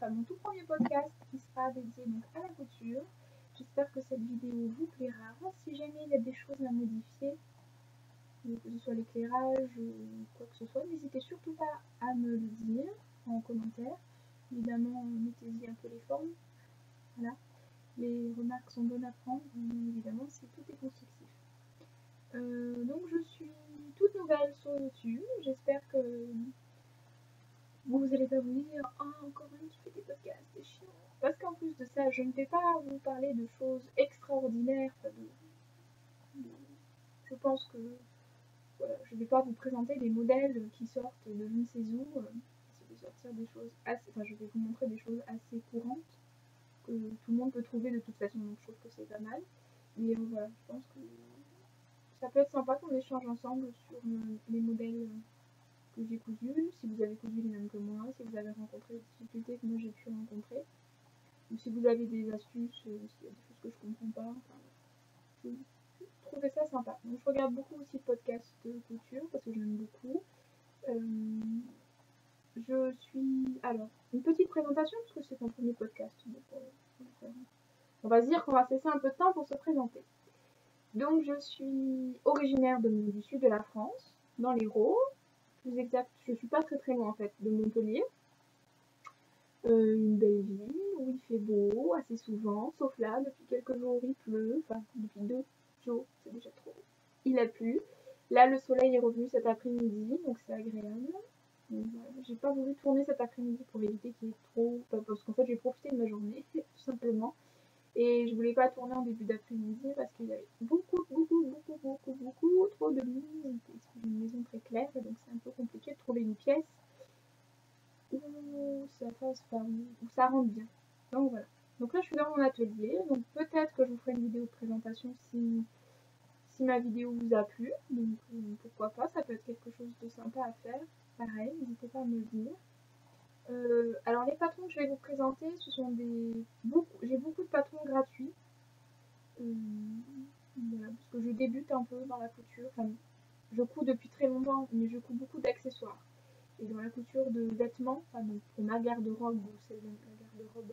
enfin mon tout premier podcast qui sera dédié donc à la couture. J'espère que cette vidéo vous plaira. Si jamais il y a des choses à modifier, que ce soit l'éclairage ou quoi que ce soit, n'hésitez surtout pas à me le dire en commentaire. Évidemment, mettez-y un peu les formes. Voilà. Les remarques sont bonnes à prendre, bien évidemment, si tout est constructif. Donc je suis toute nouvelle sur YouTube. J'espère que vous allez pas vous dire « Ah, encore une qui fait des podcasts, c'est chiant ». Parce qu'en plus de ça, je ne vais pas vous parler de choses extraordinaires. Je pense que voilà, je ne vais pas vous présenter des modèles qui sortent de je ne sais où. Je vais sortir des choses assez, enfin, je vais vous montrer des choses assez courantes que tout le monde peut trouver de toute façon, donc je trouve que c'est pas mal. Mais voilà, je pense que ça peut être sympa qu'on échange ensemble sur les modèles que j'ai cousus, si vous avez cousu les mêmes que moi, si vous avez rencontré des difficultés que moi j'ai pu rencontrer, ou si vous avez des astuces, s'il y a des choses que je comprends pas. Enfin, je trouvais ça sympa. Donc je regarde beaucoup aussi de podcasts de couture parce que j'aime beaucoup. Je suis... Alors, une petite présentation parce que c'est un premier podcast. Donc, on va se dire qu'on va cesser un peu de temps pour se présenter. Donc je suis originaire du sud de la France, dans l'Hérault. Plus exact, je suis pas très loin en fait de Montpellier. Une belle ville où il fait beau assez souvent, sauf là, depuis quelques jours il pleut, enfin depuis 2 jours, c'est déjà trop. Il a plu. Là le soleil est revenu cet après-midi, donc c'est agréable. Voilà, j'ai pas voulu tourner cet après-midi pour éviter qu'il y ait trop, enfin, parce qu'en fait j'ai profité de ma journée, tout simplement. Et je voulais pas tourner en début d'après-midi parce qu'il y avait beaucoup trop de luminosité. C'est une maison très claire, et donc c'est un peu compliqué de trouver une pièce où ça fasse, enfin, où ça rentre bien. Donc voilà. Donc là je suis dans mon atelier, donc peut-être que je vous ferai une vidéo de présentation si ma vidéo vous a plu. Donc pourquoi pas, ça peut être quelque chose de sympa à faire. Pareil, n'hésitez pas à me le dire. Alors les patrons que je vais vous présenter, ce sont j'ai beaucoup de patrons gratuits. Voilà, parce que je débute un peu dans la couture. Enfin, je couds depuis très longtemps, mais je couds beaucoup d'accessoires. Et dans la couture de vêtements, enfin, donc pour ma garde-robe ou celle de ma garde-robe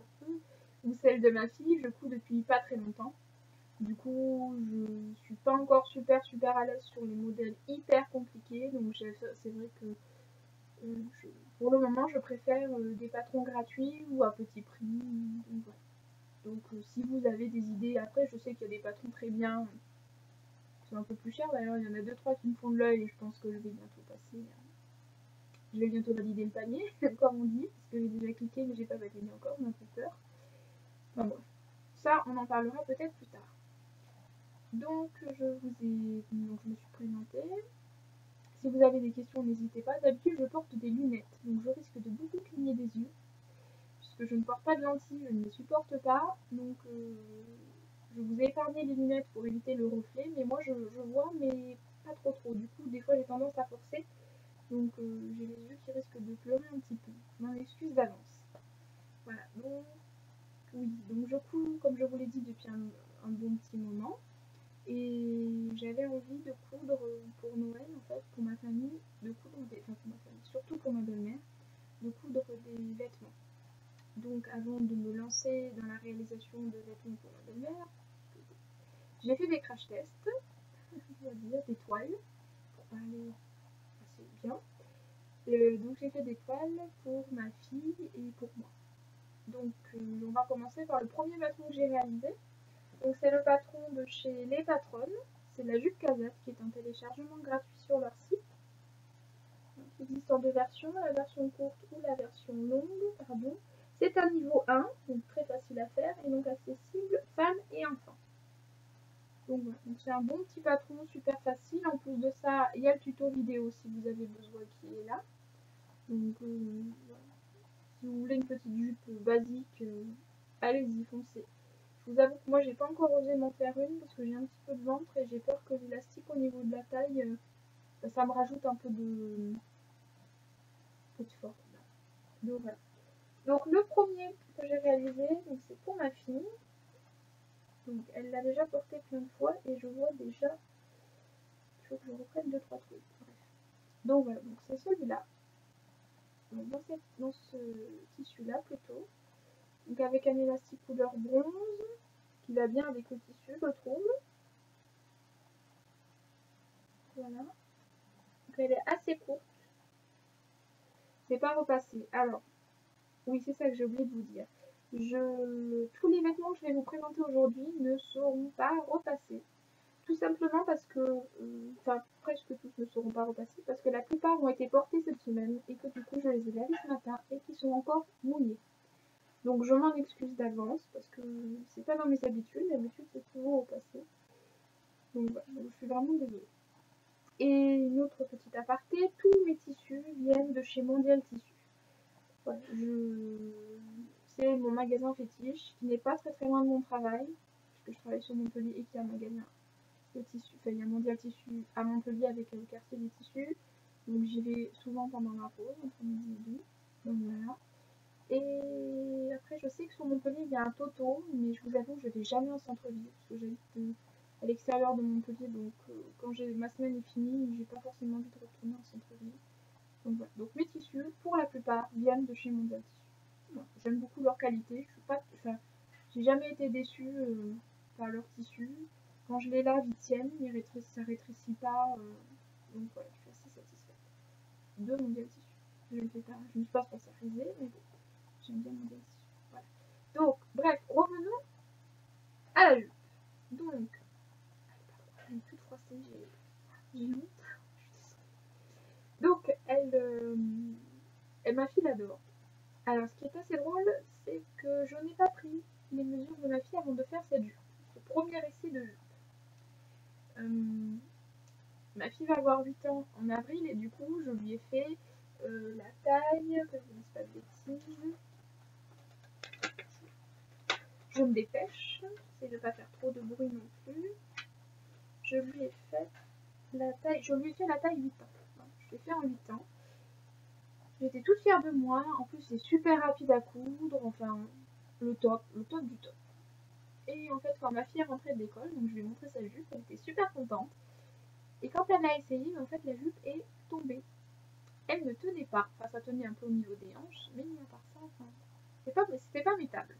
ou celle de ma fille, je couds depuis pas très longtemps. Du coup, je suis pas encore super à l'aise sur les modèles hyper compliqués, donc c'est vrai que pour le moment, je préfère des patrons gratuits ou à petit prix. Donc, voilà. Donc si vous avez des idées, après je sais qu'il y a des patrons très bien, qui sont un peu plus chers d'ailleurs, il y en a 2-3 qui me font de l'œil et je pense que je vais bientôt passer, je vais bientôt valider le panier, comme on dit, parce que j'ai déjà cliqué mais j'ai pas validé encore, j'ai un peu peur. Enfin bref, ça on en parlera peut-être plus tard. Donc je me suis présentée. Si vous avez des questions, n'hésitez pas. D'habitude je porte des lunettes, donc je risque de beaucoup cligner des yeux. Puisque je ne porte pas de lentilles, je ne les supporte pas, donc je vous ai épargné les lunettes pour éviter le reflet, mais moi je vois, mais pas trop. Du coup, des fois j'ai tendance à forcer, donc j'ai les yeux qui risquent de pleurer un petit peu. Je m'en excuse d'avance. Voilà, donc oui, donc je couds, comme je vous l'ai dit, depuis un bon petit moment, et j'avais envie de coudre pour Noël, en fait, pour ma famille, surtout pour ma belle-mère, de coudre des vêtements. Donc avant de me lancer dans la réalisation de vêtements pour ma belle-mère, j'ai fait des crash tests, on va dire, des toiles, pour parler assez bien. Donc j'ai fait des toiles pour ma fille et pour moi. Donc on va commencer par le premier patron que j'ai réalisé. Donc c'est le patron de chez Les Patronnes, c'est la jupe Casette qui est un téléchargement gratuit sur leur site. Donc, il existe en 2 versions, la version courte ou la version longue, pardon. C'est un niveau 1, donc très facile à faire et donc accessible femmes et enfants. Donc voilà, donc c'est un bon petit patron, super facile. En plus de ça, il y a le tuto vidéo si vous avez besoin qui est là. Donc voilà. Si vous voulez une petite jupe basique, allez-y, foncez. Je vous avoue que moi j'ai pas encore osé m'en faire une parce que j'ai un petit peu de ventre et j'ai peur que l'élastique au niveau de la taille, ça me rajoute un peu de force. Donc voilà. Donc le premier que j'ai réalisé, c'est pour ma fille. Donc elle l'a déjà porté plein de fois et je vois déjà, il faut que je reprenne 2-3 trucs. Bref. Donc voilà, donc c'est celui-là. donc dans ce tissu-là plutôt. Donc avec un élastique couleur bronze, qui va bien avec le tissu, je trouve. Voilà. Donc elle est assez courte. C'est pas repassé. Alors, oui, c'est ça que j'ai oublié de vous dire. Tous les vêtements que je vais vous présenter aujourd'hui ne seront pas repassés. Tout simplement parce que, enfin presque tous ne seront pas repassés, parce que la plupart ont été portés cette semaine et que du coup je les ai lavés ce matin et qui sont encore mouillés. Donc je m'en excuse d'avance parce que c'est pas dans mes habitudes, d'habitude c'est toujours repassé. Donc voilà, donc je suis vraiment désolée. Et une autre petite aparté, tous mes tissus viennent de chez Mondial Tissu. Voilà, c'est mon magasin fétiche qui n'est pas très très loin de mon travail, puisque je travaille sur Montpellier et qui a un magasin de tissu, enfin il y a Mondial Tissu à Montpellier avec le quartier des tissus. Donc j'y vais souvent pendant ma pause, entre midi et deux. Donc voilà. Et après je sais que sur Montpellier il y a un Toto, mais je vous avoue que je vais jamais en centre-ville, parce que j'habite à l'extérieur de Montpellier, donc quand ma semaine est finie, j'ai pas forcément envie de retourner en centre-ville. Donc voilà. Donc mes tissus, pour la plupart, viennent de chez Mondial Tissu. Voilà. J'aime beaucoup leur qualité, je suis pas, enfin, j'ai jamais été déçue par leur tissu. Quand je les lave, ils tiennent, ça rétrécit pas. Donc voilà, je suis assez satisfaite de Mondial Tissu. Je ne suis pas sponsorisée, mais bon, j'aime bien Mondial Tissu. Voilà. Donc, bref, revenons à la jupe. Donc, elle est toute froissée, j'ai honte. Donc, ma fille l'adore. Alors, ce qui est assez drôle, c'est que je n'ai pas pris les mesures de ma fille avant de faire cette jupe. Le premier essai de jupe. Ma fille va avoir 8 ans en avril et du coup je lui ai fait la taille, que je ne dise pas de bêtises. Je me dépêche, j'essaie de ne pas faire trop de bruit non plus. Je lui ai fait la taille, 8 ans. Non, je l'ai fait en 8 ans. J'étais toute fière de moi, en plus c'est super rapide à coudre, enfin le top du top. Et en fait quand ma fille est rentrée de l'école, donc je lui ai montré sa jupe, elle était super contente. Et quand elle l'a essayé, en fait la jupe est tombée. Elle ne tenait pas, enfin ça tenait un peu au niveau des hanches, mais à part ça, enfin, c'était pas métable.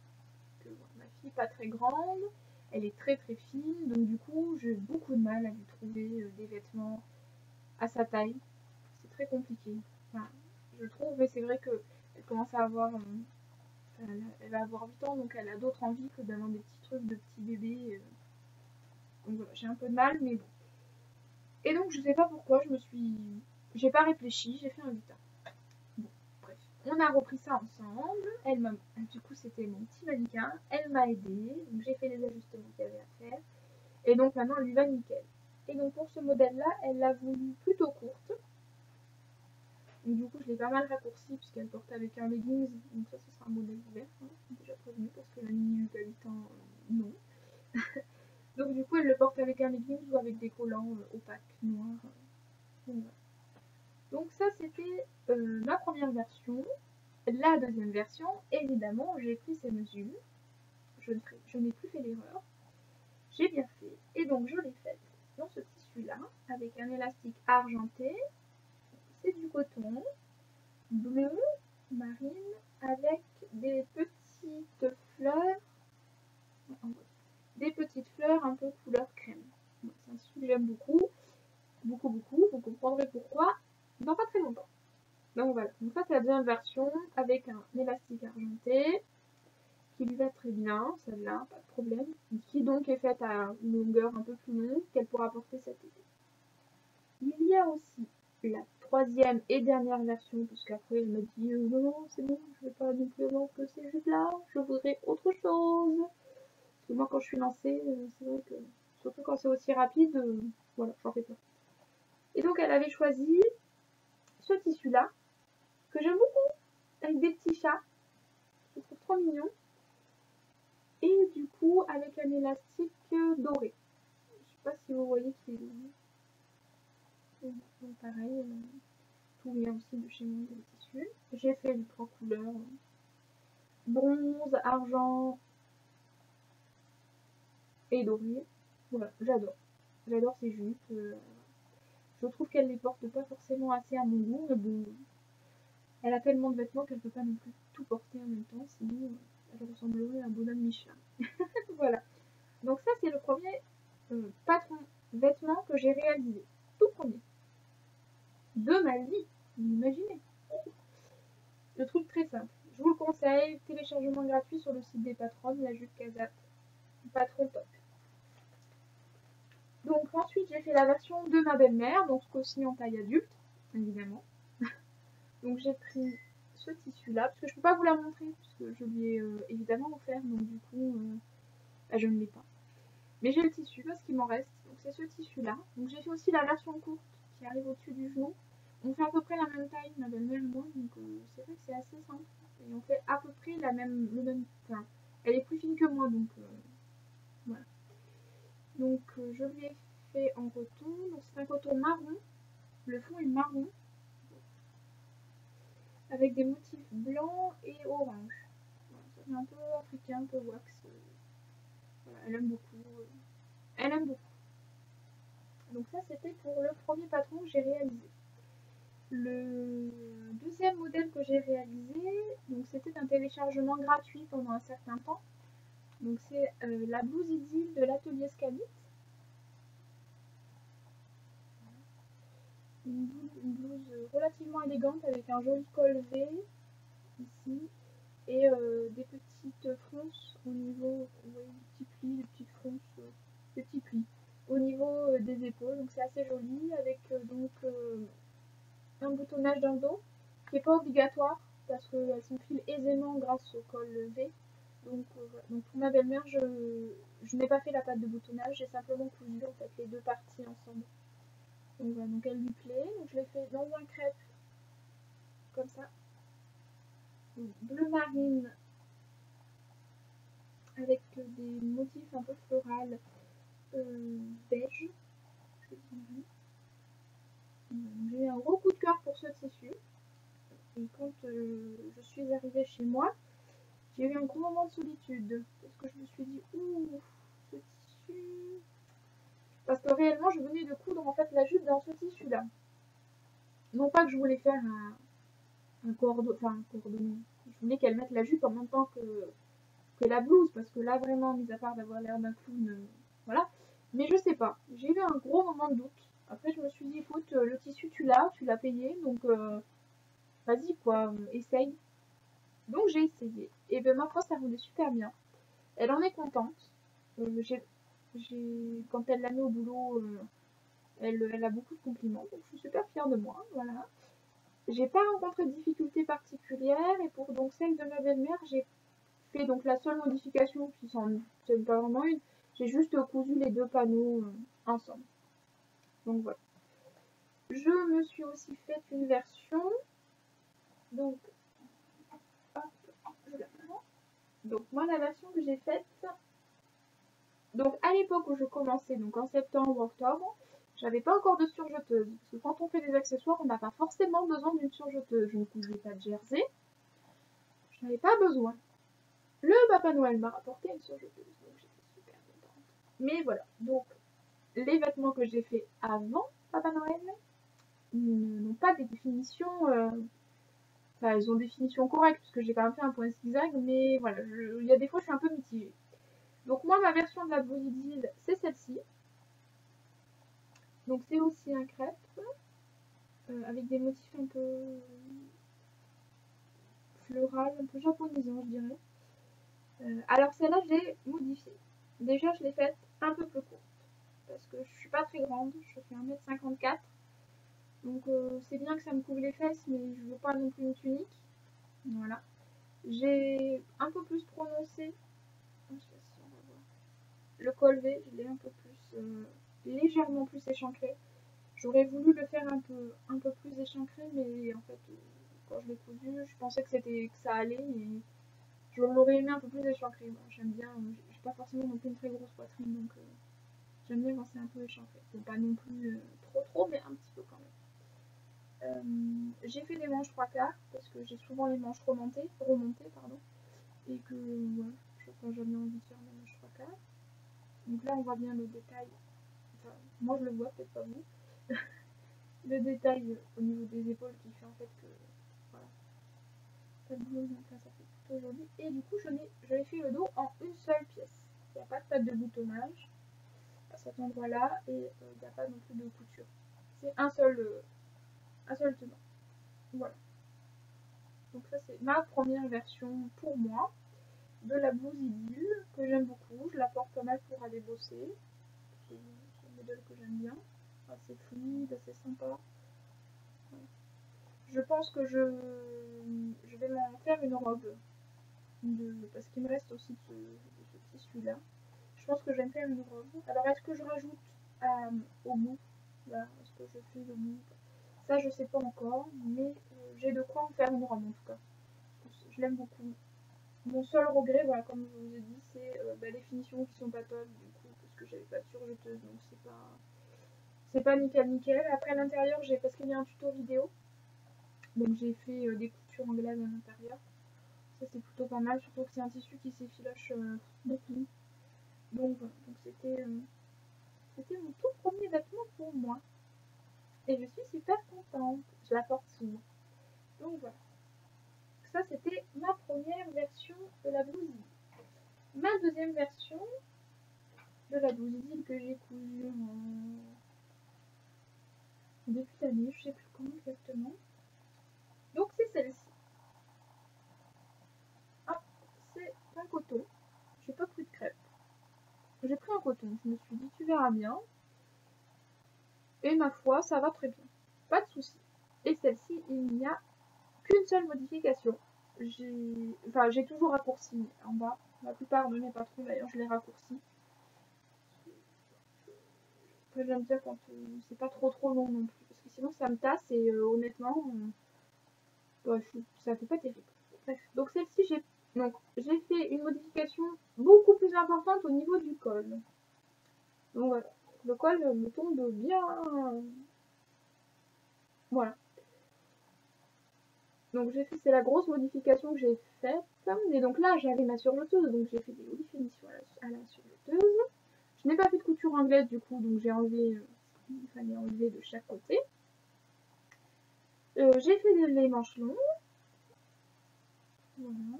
Ma fille pas très grande, elle est très très fine, donc du coup j'ai beaucoup de mal à lui trouver des vêtements à sa taille. C'est très compliqué. Enfin, je trouve, mais c'est vrai qu'elle commence à avoir, elle va avoir 8 ans, donc elle a d'autres envies que d'avoir des petits trucs de petits bébés. Donc voilà, j'ai un peu de mal, mais bon. Et donc je sais pas pourquoi, j'ai pas réfléchi, j'ai fait un 8 ans. Bon, bref. On a repris ça ensemble. Du coup, c'était mon petit mannequin. Elle m'a aidé. Donc, j'ai fait les ajustements qu'il y avait à faire. Et donc, maintenant, elle lui va nickel. Et donc, pour ce modèle-là, elle l'a voulu plutôt courte. Donc, du coup, je l'ai pas mal raccourci puisqu'elle porte avec un leggings. Donc, ça, ce sera un modèle ouvert. Hein. Je suis déjà prévenue parce que la mini à 8 ans, non. Donc, du coup, elle le porte avec un leggings ou avec des collants opaques, noirs. Donc, voilà. Donc ça c'était ma première version. La deuxième version, évidemment, j'ai pris ces mesures. Je n'ai plus fait l'erreur. J'ai bien fait. Et donc je l'ai faite dans ce tissu-là, avec un élastique argenté. C'est du coton bleu marine avec des petites fleurs. Des petites fleurs un peu couleur crème. C'est un tissu que j'aime beaucoup. Beaucoup, beaucoup. Vous comprendrez pourquoi dans pas très longtemps. Donc voilà, donc ça c'est la deuxième version avec un élastique argenté qui lui va très bien, celle-là, pas de problème, qui donc est faite à une longueur un peu plus longue qu'elle pourra porter cet été. Il y a aussi la troisième et dernière version, puisqu'après elle m'a dit non, c'est bon, je ne vais pas non plus avoir que ces jupes-là, je voudrais autre chose. Parce que moi quand je suis lancée, c'est vrai que, surtout quand c'est aussi rapide, voilà, j'en fais pas. Et donc elle avait choisi ce tissu-là, que j'aime beaucoup, avec des petits chats. Je trouve trop mignon. Et du coup, avec un élastique doré. Je sais pas si vous voyez qu'il est. Donc, pareil, tout vient aussi de chez moi, le tissu. J'ai fait les 3 couleurs bronze, argent et doré. Voilà, j'adore. J'adore ces jupes. Je trouve qu'elles les portent pas forcément assez à mon goût, mais bon, Elle a tellement de vêtements qu'elle peut pas non plus tout porter en même temps, sinon elle ressemblerait à un bonhomme Michelin. Voilà. Donc ça c'est le premier patron vêtements que j'ai réalisé. Tout premier. De ma vie. Vous imaginez. Le truc très simple. Je vous le conseille, téléchargement gratuit sur le site des patronnes, la jupe Casap. Patron top. Donc ensuite j'ai fait la version de ma belle-mère, donc aussi en taille adulte, évidemment. Donc j'ai pris ce tissu là, parce que je peux pas vous la montrer, puisque je lui ai évidemment offert, donc du coup bah, je ne l'ai pas. Mais j'ai le tissu, parce qu'il m'en reste, donc c'est ce tissu là. Donc j'ai fait aussi la version courte qui arrive au-dessus du genou. On fait à peu près la même taille, ma belle-mère et moi, donc c'est vrai que c'est assez simple. Et on fait à peu près le même, enfin, elle est plus fine que moi, donc voilà. Donc je lui ai fait en coton, donc c'est un coton marron, le fond est marron, avec des motifs blancs et orange. Voilà, ça fait un peu africain, un peu wax. Voilà, elle aime beaucoup. Elle aime beaucoup. Donc ça c'était pour le premier patron que j'ai réalisé. Le deuxième modèle que j'ai réalisé, donc c'était un téléchargement gratuit pendant un certain temps. Donc c'est la blouse Idylle de l'atelier Scalite. Une blouse relativement élégante avec un joli col V ici et des petites fronces au niveau, vous voyez, des petits plis, des petites fronces, des petits plis au niveau des épaules. Donc c'est assez joli avec donc un boutonnage dans le dos qui n'est pas obligatoire parce qu'elle s'enfile aisément grâce au col V. Donc, voilà. Donc pour ma belle-mère, je n'ai pas fait la patte de boutonnage, j'ai simplement cousu en fait les deux parties ensemble. Donc voilà, donc elle lui plaît. Donc je l'ai fait dans un crêpe comme ça, bleu marine avec des motifs un peu florales beige. J'ai eu un gros coup de cœur pour ce tissu. Et quand je suis arrivée chez moi, j'ai eu un gros moment de solitude. Parce que je me suis dit, ouh, ce tissu. Parce que réellement, je venais de coudre en fait la jupe dans ce tissu-là. Non pas que je voulais faire un coordonné. Je voulais qu'elle mette la jupe en même temps que la blouse. Parce que là, vraiment, mis à part d'avoir l'air d'un clown, voilà. Mais je sais pas. J'ai eu un gros moment de doute. Après, je me suis dit, écoute, le tissu, tu l'as payé. Donc, vas-y, quoi, essaye. Donc, j'ai essayé. Et ben, ma foi, ça roulait super bien. Elle en est contente. Quand elle l'a mis au boulot, elle a beaucoup de compliments, donc je suis super fière de moi, voilà. J'ai pas rencontré de difficultés particulières, et pour donc celle de ma belle-mère, j'ai fait donc la seule modification, puis c'est pas vraiment une, j'ai juste cousu les deux panneaux ensemble. Donc voilà. Je me suis aussi fait une version, donc, hop, je la prends. Donc moi la version que j'ai faite, donc à l'époque où je commençais, donc en septembre, octobre, j'avais pas encore de surjeteuse. Parce que quand on fait des accessoires, on n'a pas forcément besoin d'une surjeteuse. Je ne cousais pas de jersey. Je n'avais pas besoin. Le Papa Noël m'a rapporté une surjeteuse. Donc j'étais super contente. Mais voilà. Donc les vêtements que j'ai fait avant Papa Noël n'ont pas des définitions. Enfin, ils ont des définitions correctes. Parce que j'ai quand même fait un point zigzag. Mais voilà. Il y a des fois, je suis un peu mitigée. Donc moi, ma version de la blouse Idylle, c'est celle-ci. Donc c'est aussi un crêpe. Avec des motifs un peu floral, un peu japonisant, je dirais. Alors celle-là, je l'ai modifiée. Déjà, je l'ai faite un peu plus courte. Parce que je suis pas très grande, je fais 1m54. Donc c'est bien que ça me couvre les fesses, mais je veux pas non plus une tunique. Voilà. J'ai un peu plus prononcé. Je sais pas si on va voir. Le col V, je l'ai un peu plus, légèrement plus échancré. J'aurais voulu le faire un peu plus échancré, mais en fait, quand je l'ai cousu, je pensais que ça allait, mais je l'aurais aimé un peu plus échancré. Bon, j'aime bien, j'ai pas forcément non plus une très grosse poitrine, donc j'aime bien quand c'est un peu échancré. Bon, pas non plus trop, mais un petit peu quand même. J'ai fait des manches 3/4 parce que j'ai souvent les manches remontées, pardon, et que ouais, je n'ai jamais envie de faire des manches 3/4. Donc là, on voit bien le détail. Enfin, moi je le vois, peut-être pas vous. Le détail au niveau des épaules qui fait en fait que voilà, pas de blouse, donc là ça fait plutôt joli. Et du coup j'avais fait le dos en une seule pièce. Il n'y a pas de patte de boutonnage à cet endroit-là et il n'y a pas non plus de couture. C'est un seul tenant. Voilà. Donc ça c'est ma première version pour moi de la blouse Idylle que j'aime beaucoup. Je la porte pas mal pour aller bosser. C'est un modèle que j'aime bien. Assez fluide, assez sympa. Voilà. Je pense que je vais m'en faire une robe. Parce qu'il me reste aussi de ce tissu-là. Je pense que je vais me faire une robe. Alors est-ce que je rajoute au bout là, est-ce que je fais le bout? Ça je sais pas encore, mais j'ai de quoi en faire une robe en tout cas. Je l'aime beaucoup. Mon seul regret, voilà, comme je vous ai dit, c'est les finitions qui sont pas top du coup, parce que j'avais pas de surjeteuse, donc c'est pas nickel. Après à l'intérieur, parce qu'il y a un tuto vidéo, donc j'ai fait des coutures anglaises à l'intérieur. Ça c'est plutôt pas mal, surtout que c'est un tissu qui s'effiloche beaucoup. Donc voilà, donc c'était mon tout premier vêtement pour moi. Et je suis super contente, je la porte souvent. Donc voilà. Ça c'était ma première version de la blouse. Ma deuxième version de la blouse que j'ai cousue en début d'année, je sais plus quand exactement. Donc c'est celle-ci. Ah, c'est un coton. J'ai pas pris de crêpe. J'ai pris un coton. Je me suis dit tu verras bien. Et ma foi, ça va très bien. Pas de souci. Et celle-ci, il n'y a qu'une seule modification. J'ai toujours raccourci en bas. La plupart de mes patrons d'ailleurs, je les raccourcis. J'aime bien quand c'est pas trop long non plus. Parce que sinon ça me tasse et honnêtement, ça fait pas terrible. Bref. Donc celle-ci, j'ai fait une modification beaucoup plus importante au niveau du col. Donc voilà. Le col me tombe bien. Voilà. Donc c'est la grosse modification que j'ai faite. Et donc là j'avais ma surjeteuse, donc j'ai fait des jolies finitions à la surjeteuse. Je n'ai pas fait de couture anglaise du coup, donc j'ai enlevé il fallait enlever de chaque côté. J'ai fait les manches longues. Voilà.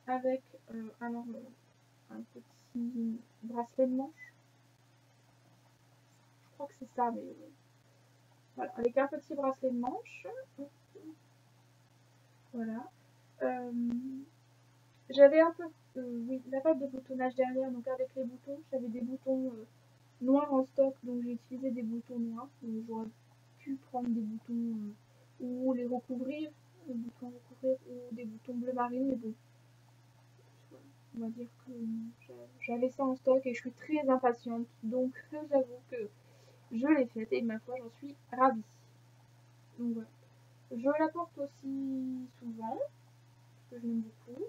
Avec un petit bracelet de manche. Je crois que c'est ça, mais voilà. Avec un petit bracelet de manche. Voilà. J'avais un peu, oui, la patte de boutonnage derrière, donc avec les boutons, j'avais des boutons noirs en stock, donc j'ai utilisé des boutons noirs. J'aurais pu prendre des boutons ou les recouvrir, des boutons recouvrir ou des boutons bleu marine, mais bon, on va dire que j'avais ça en stock et je suis très impatiente, donc j'avoue que je l'ai faite et ma foi, j'en suis ravie. Donc voilà. Je la porte aussi souvent, parce que je l'aime beaucoup.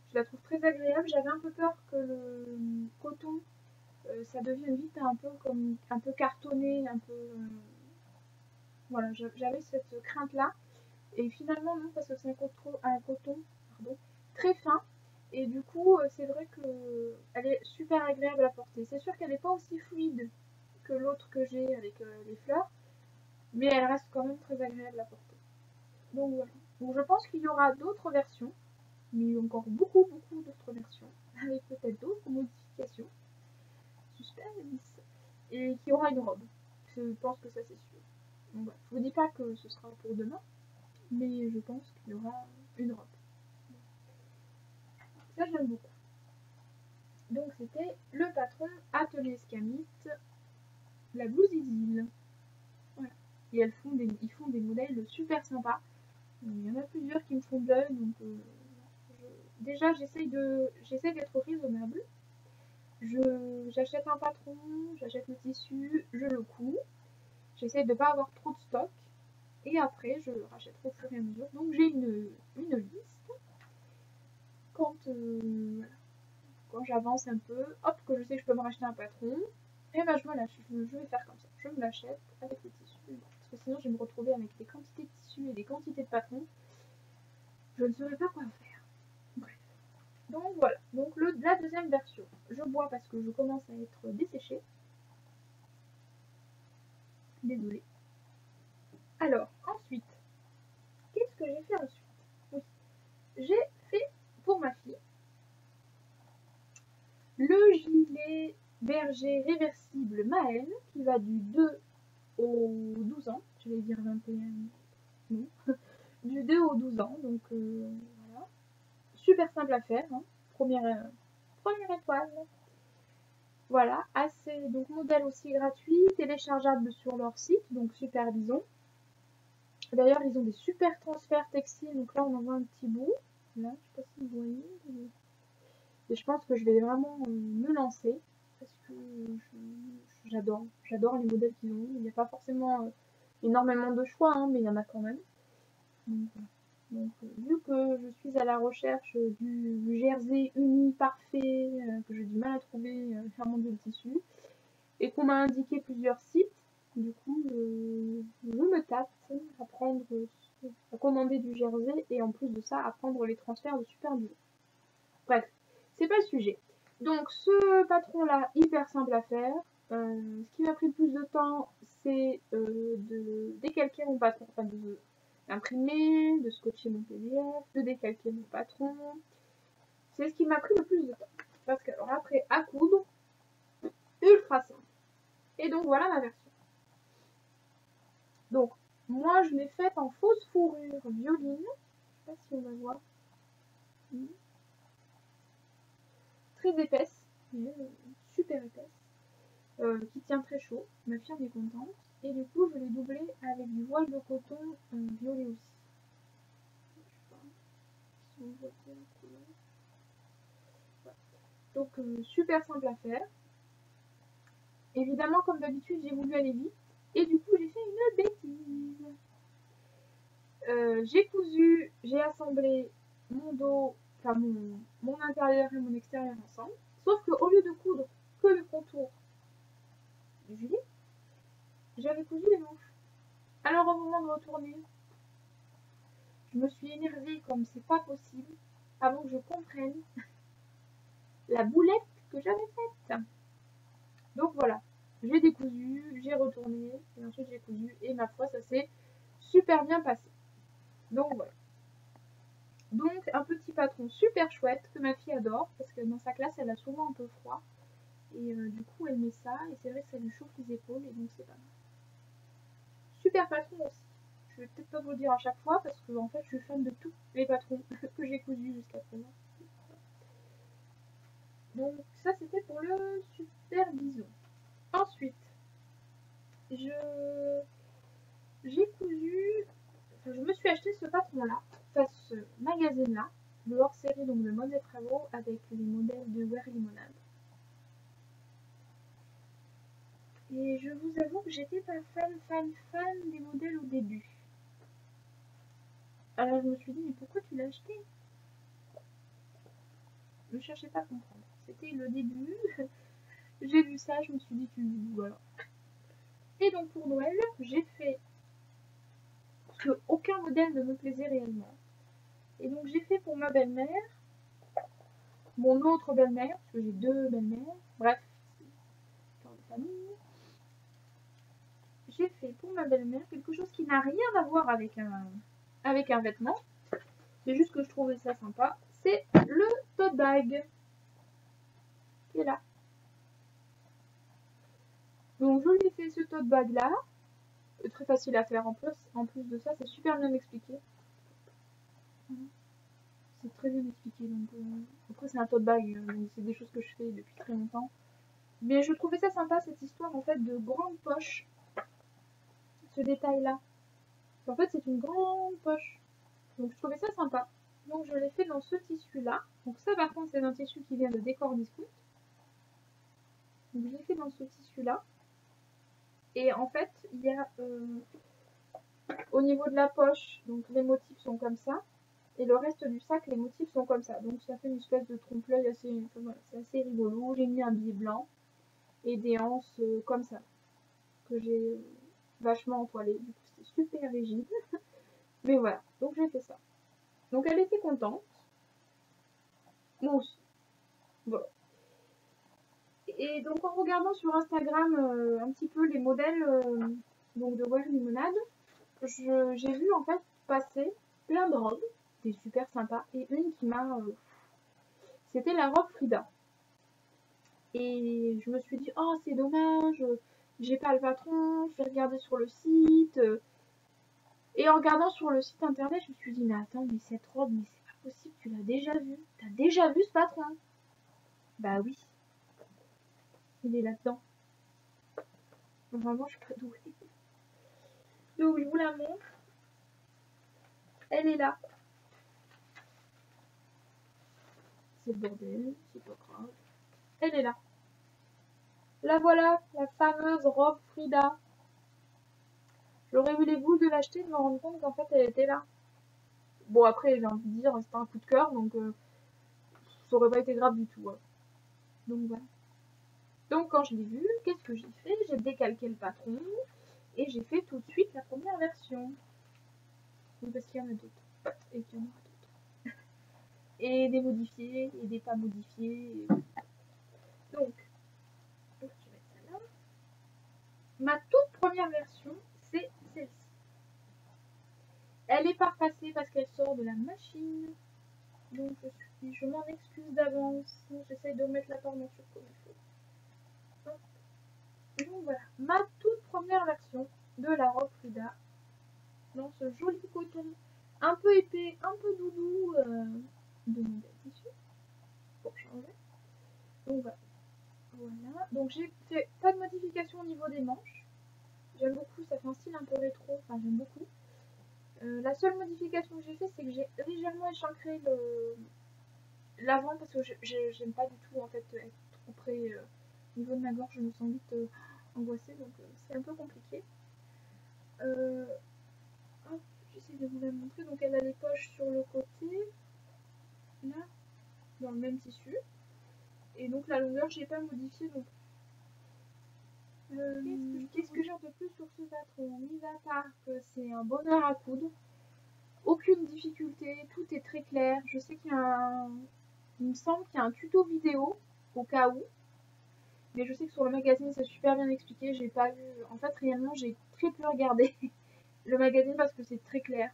Je la trouve très agréable. J'avais un peu peur que le coton, ça devienne vite un peu cartonné, un peu... voilà, j'avais cette crainte-là. Et finalement, non, parce que c'est un coton très fin. Et du coup, c'est vrai qu'elle est super agréable à porter. C'est sûr qu'elle n'est pas aussi fluide que l'autre que j'ai avec les fleurs, mais elle reste quand même très agréable à porter. Donc voilà. Donc je pense qu'il y aura d'autres versions, mais encore beaucoup d'autres versions, avec peut-être d'autres modifications. Suspense. Et qu'il y aura une robe. Je pense que ça c'est sûr. Donc voilà. Je vous dis pas que ce sera pour demain, mais je pense qu'il y aura une robe. Ça j'aime beaucoup. Donc c'était le patron Atelier Scamite, la blouse Idylle. Voilà. Et ils font des modèles super sympas. Il y en a plusieurs qui me font de l'œil, donc déjà j'essaie d'être raisonnable. J'achète un patron, j'achète le tissu, je le couds. J'essaie de ne pas avoir trop de stock. Et après, je rachète au fur et à mesure. Donc j'ai une liste. Quand j'avance un peu, hop, que je sais que je peux me racheter un patron, et ben je vais faire comme ça. Je me l'achète avec le tissu. Parce que sinon je vais me retrouver avec des quantités de tissus et des quantités de patrons. Je ne saurais pas quoi faire. Bref. Donc voilà. Donc la deuxième version. Je bois parce que je commence à être desséchée. Désolée. Alors, ensuite, qu'est-ce que j'ai fait ensuite? Oui. j'ai fait pour ma fille le gilet berger réversible Maëlle qui va du 2 au 12 ans. Je vais dire 21, non. Du 2 au 12 ans, donc voilà. Super simple à faire, hein. Première étoile. Voilà, assez, donc modèle aussi gratuit, téléchargeable sur leur site, donc Super Bison. D'ailleurs, ils ont des super transferts textiles, donc là on en voit un petit bout. Là, je sais pas si vous voyez. Et je pense que je vais vraiment me lancer, parce que j'adore les modèles qu'ils ont. Il n'y a pas forcément énormément de choix, hein, mais il y en a quand même. Donc, vu que je suis à la recherche du jersey uni parfait, que j'ai du mal à trouver sur mon le tissu, et qu'on m'a indiqué plusieurs sites, du coup, je me tâte à commander du jersey et en plus de ça, à prendre les transferts de Super Bison. Bref, c'est pas le sujet. Donc, ce patron-là, hyper simple à faire. Ce qui m'a pris le plus de temps, c'est de décalquer mon patron, enfin d'imprimer, de scotcher mon PDF, de décalquer mon patron. C'est ce qui m'a pris le plus de temps. Parce que, alors après, à coudre, ultra simple. Et donc, voilà ma version. Donc, moi, je l'ai faite en fausse fourrure violine. Je sais pas si on va voir. Très épaisse, super épaisse, qui tient très chaud. Ma fille en est contente. Et du coup, je l'ai doublé avec du voile de coton violet aussi. Je sais pas si on voit bien la couleur. Voilà. Donc, super simple à faire. Évidemment, comme d'habitude, j'ai voulu aller vite. Et du coup, j'ai fait une bêtise. J'ai cousu, j'ai assemblé mon dos, enfin mon intérieur et mon extérieur ensemble. Sauf qu'au lieu de coudre que le contour du gilet, j'avais cousu les manches. Alors au moment de retourner, je me suis énervée comme c'est pas possible avant que je comprenne la boulette que j'avais faite. Donc voilà, j'ai décousu, j'ai retourné, et ensuite j'ai cousu, et ma foi, ça s'est super bien passé. Donc voilà. Donc un petit patron super chouette que ma fille adore, parce que dans sa classe, elle a souvent un peu froid. Et du coup, elle met ça, et c'est vrai que ça lui chauffe les épaules, et donc c'est pas mal. Super patron aussi. Je vais peut-être pas vous le dire à chaque fois, parce que en fait, je suis fan de tous les patrons que j'ai cousus jusqu'à présent. Donc ça, c'était pour le Super Bison. Ensuite, j'ai cousu, enfin, je me suis acheté ce patron-là, enfin ce magazine-là, le hors-série, donc de mode et travaux, avec les modèles de Wear Limonade. Et je vous avoue que j'étais pas fan des modèles au début. Alors je me suis dit, mais pourquoi tu l'as acheté? Je ne cherchais pas à comprendre. C'était le début. J'ai vu ça, je me suis dit, voilà. Et donc pour Noël, j'ai fait, parce qu'aucun modèle ne me plaisait réellement. Et donc j'ai fait pour ma belle-mère, mon autre belle-mère, parce que j'ai deux belles-mères, bref, c'est de famille. J'ai fait pour ma belle-mère quelque chose qui n'a rien à voir avec un vêtement. C'est juste que je trouvais ça sympa. C'est le tote bag qui est là. Donc je lui ai fait ce tote bag là. Très facile à faire en plus de ça, c'est super bien expliqué. C'est très bien expliqué. Donc, après, c'est un tote bag, donc c'est des choses que je fais depuis très longtemps. Mais je trouvais ça sympa, cette histoire en fait de grande poche. Ce détail-là. En fait, c'est une grande poche. Donc, je trouvais ça sympa. Donc, je l'ai fait dans ce tissu-là. Donc, ça, par contre, c'est un tissu qui vient de Décor Discount. Donc, je l'ai fait dans ce tissu-là. Et en fait, il y a au niveau de la poche, donc les motifs sont comme ça. Et le reste du sac, les motifs sont comme ça. Donc ça fait une espèce de trompe-l'œil assez, c'est assez rigolo. J'ai mis un billet blanc et des anses comme ça, que j'ai vachement entoilé. Du coup, c'était super rigide. Mais voilà, donc j'ai fait ça. Donc elle était contente. Moi aussi. Voilà. Et donc en regardant sur Instagram un petit peu les modèles donc de Wear Limonade, j'ai vu en fait passer plein de robes. c'était super sympa. Et une qui m'a... c'était la robe Frida. Et je me suis dit, oh c'est dommage, j'ai pas le patron, je vais regarder sur le site. Et en regardant sur le site internet, je me suis dit, mais attends, mais cette robe, mais c'est pas possible, tu l'as déjà vue. T'as déjà vu ce patron? Bah oui, il est là-dedans. Vraiment, je suis très douée. Donc je vous la montre. Elle est là. C'est le bordel, c'est pas grave. Elle est là. La voilà, la fameuse robe Frida. J'aurais eu les boules de l'acheter, de me rendre compte qu'en fait elle était là. Bon après j'ai envie de dire c'était un coup de cœur donc ça aurait pas été grave du tout. Hein. Donc voilà. Donc quand je l'ai vu, qu'est-ce que j'ai fait? J'ai décalqué le patron et j'ai fait tout de suite la première version. Oui, parce qu'il y en a d'autres. Et qu'il y en aura d'autres. Et des modifiés et des pas modifiés. Donc, je vais mettre ça là. Ma toute première version, c'est celle-ci. Elle est pas repassée parce qu'elle sort de la machine. Donc je m'en excuse d'avance. J'essaye de remettre la tormenture comme il faut. Donc voilà, ma toute première version de la robe Frida. Dans ce joli coton un peu épais, un peu doudou de mon tissu. Pour changer. Donc voilà. Voilà. Donc j'ai fait pas de modification au niveau des manches. J'aime beaucoup, ça fait un style un peu rétro. Enfin j'aime beaucoup. La seule modification que j'ai fait, c'est que j'ai légèrement échancré l'avant parce que j'aime pas du tout en fait être trop près au niveau de ma gorge, je me sens vite angoissée donc c'est un peu compliqué. Hop, j'essaie de vous la montrer. Donc elle a les poches sur le côté, là, dans le même tissu. Et donc la longueur, j'ai pas modifié donc. Qu'est-ce que j'ai de plus sur ce patron? Mis à part que c'est un bonheur à coudre. Aucune difficulté, tout est très clair. Je sais qu'il y a il me semble qu'il y a un tuto vidéo au cas où. Mais je sais que sur le magazine c'est super bien expliqué. J'ai pas vu. En fait réellement j'ai très peu regardé le magazine parce que c'est très clair.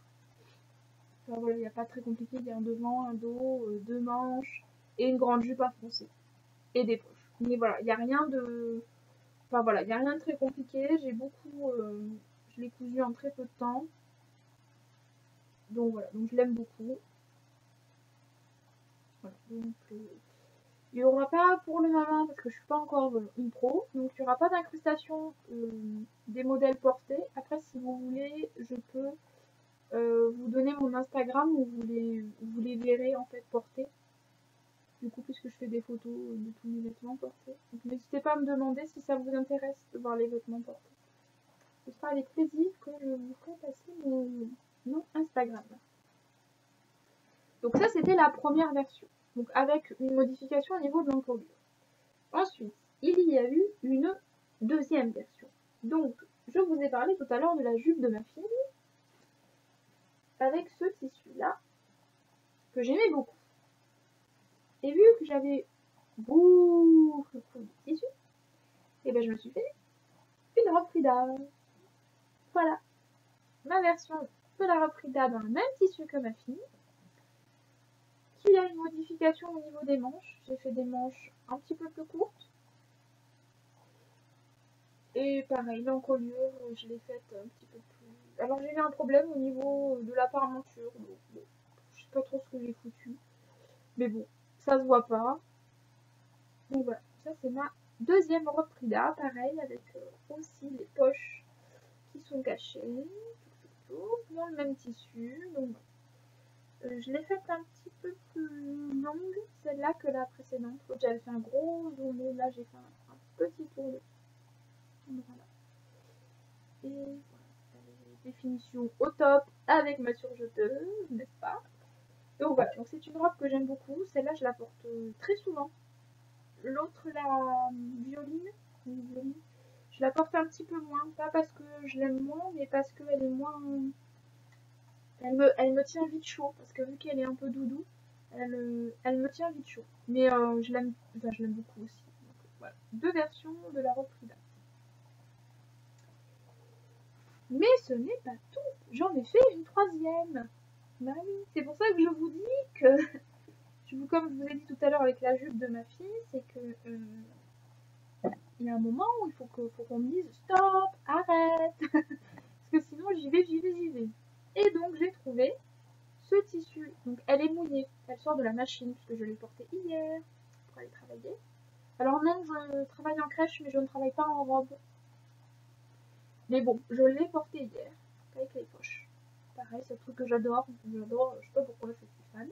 Enfin, voilà, il n'y a pas très compliqué. Il y a un devant, un dos, deux manches et une grande jupe à froncer. Et des poches. Mais voilà, il n'y a rien de. Enfin voilà, il n'y a rien de très compliqué. J'ai beaucoup. Je l'ai cousu en très peu de temps. Donc voilà, donc je l'aime beaucoup. Voilà, donc il n'y aura pas pour le moment, parce que je suis pas encore une pro, donc il n'y aura pas d'incrustation des modèles portés. Après, si vous voulez, je peux vous donner mon Instagram où vous les verrez en fait portés. Du coup, puisque je fais des photos de tous mes vêtements portés. Donc n'hésitez pas à me demander si ça vous intéresse de voir les vêtements portés. Ce sera avec plaisir que je vous ferai passer mon Instagram. Donc ça, c'était la première version. Donc avec une modification au niveau de l'encolure. Ensuite, il y a eu une deuxième version. Donc, je vous ai parlé tout à l'heure de la jupe de ma fille. Avec ce tissu-là, que j'aimais beaucoup. Et vu que j'avais beaucoup de tissu, et ben je me suis fait une robe Frida. Voilà. Ma version de la robe Frida dans le même tissu que ma fille. Qui a une modification au niveau des manches. J'ai fait des manches un petit peu plus courtes. Et pareil, l'encolure, je l'ai faite un petit peu plus... Alors j'ai eu un problème au niveau de la parmenture. Donc, bon, je sais pas trop ce que j'ai foutu. Mais bon, ça se voit pas. Donc voilà, ça c'est ma deuxième robe Frida. Pareil, avec aussi les poches qui sont cachées. Dans le même tissu. Donc je l'ai faite un petit peu plus longue, celle-là, que la précédente. J'avais fait un gros tourné. Là, j'ai fait un petit tourné. Voilà. Et voilà, définition au top avec ma surjeteuse, n'est-ce pas? Donc voilà, donc c'est une robe que j'aime beaucoup. Celle-là, je la porte très souvent. L'autre, la violine, je la porte un petit peu moins. Pas parce que je l'aime moins, mais parce qu'elle est moins... Elle me tient vite chaud. Parce que vu qu'elle est un peu doudou, elle me tient vite chaud. Mais je l'aime beaucoup aussi. Donc, voilà. Deux versions de la robe Frida. Mais ce n'est pas tout. J'en ai fait une troisième. Bah oui, c'est pour ça que je vous dis que, comme je vous ai dit tout à l'heure avec la jupe de ma fille, c'est que il y a un moment où il faut qu'on me dise stop, arrête, parce que sinon j'y vais. Et donc j'ai trouvé ce tissu, donc elle est mouillée, elle sort de la machine puisque je l'ai portée hier pour aller travailler. Alors non, je travaille en crèche mais je ne travaille pas en robe. Mais bon, je l'ai portée hier avec les poches. Pareil, c'est un truc que j'adore, je sais pas pourquoi je suis fan.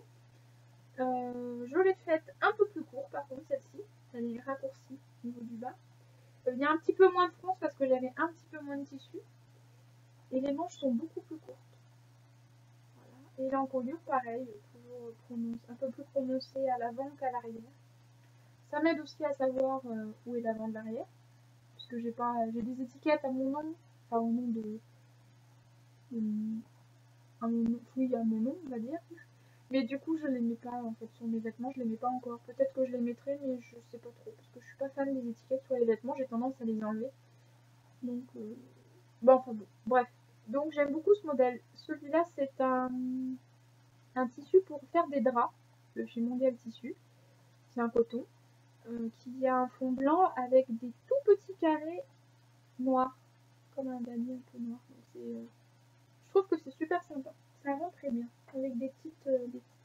Je l'ai faite un peu plus courte par contre celle-ci, elle est raccourcie au niveau du bas. Il y a un petit peu moins de fronce parce que j'avais un petit peu moins de tissu. Et les manches sont beaucoup plus courtes. Voilà. Et l'encolure, pareil, toujours un peu plus prononcée à l'avant qu'à l'arrière. Ça m'aide aussi à savoir où est l'avant de l'arrière. Puisque j'ai des étiquettes à mon nom, enfin au nom à mon nom, on va dire. Mais du coup, je les mets pas en fait sur mes vêtements, je les mets pas encore. Peut-être que je les mettrai, mais je sais pas trop. Parce que je suis pas fan des étiquettes sur les vêtements, j'ai tendance à les enlever. Donc, bon, enfin bon, bref. Donc j'aime beaucoup ce modèle. Celui-là, c'est un tissu pour faire des draps, le chez Mondial Tissu. C'est un coton qui a un fond blanc avec des tout petits carrés noirs, comme un damier un peu noir. Donc, je trouve que c'est super sympa. Ça rend très bien, avec des petites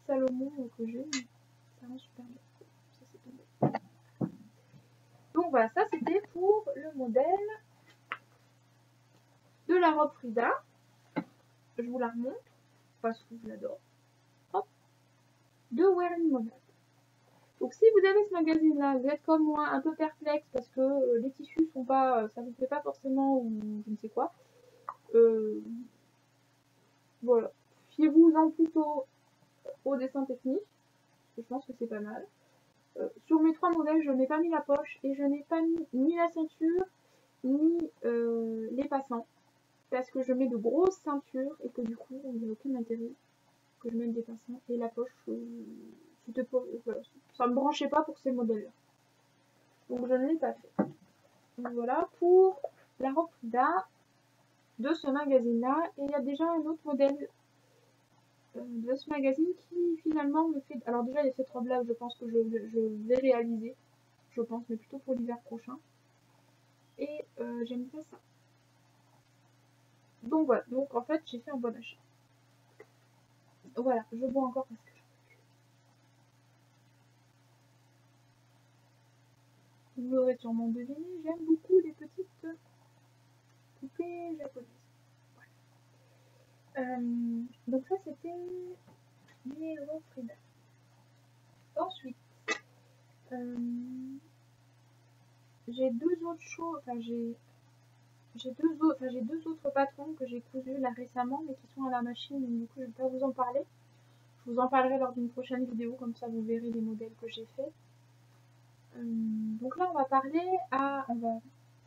Salomon que j'ai. Ça rend super bien. Ça, c'est tombé. Donc voilà, ça c'était pour le modèle de la robe Frida. Je vous la remontre parce que je l'adore. Hop, de Wearing Model. Donc si vous avez ce magazine là, vous êtes comme moi un peu perplexe parce que les tissus sont pas, ça vous plaît pas forcément ou je ne sais quoi. Voilà, fiez-vous-en plutôt au dessin technique, parce que je pense que c'est pas mal. Sur mes 3 modèles, je n'ai pas mis la poche et je n'ai pas mis ni la ceinture ni les passants parce que je mets de grosses ceintures et que du coup il n'y a aucun intérêt que je mette des passants et la poche voilà, ça me branchait pas pour ces modèles là, donc je ne l'ai pas fait. Donc voilà pour la robe Frida de ce magazine là. Et il y a déjà un autre modèle de ce magazine qui finalement me fait, alors déjà il y a cette robe là, je pense que je vais réaliser, je pense, mais plutôt pour l'hiver prochain. Et j'aime bien ça. Donc voilà, donc en fait j'ai fait un bon achat. Voilà, je bois encore parce que vous l'aurez sûrement deviné, j'aime beaucoup les petites poupées japonaises. Voilà. Donc ça c'était les robes Frida. Ensuite, j'ai deux autres choses, enfin j'ai deux autres patrons que j'ai cousus là récemment mais qui sont à la machine, donc du coup je ne vais pas vous en parler. Je vous en parlerai lors d'une prochaine vidéo, comme ça vous verrez les modèles que j'ai fait. Donc là on va parler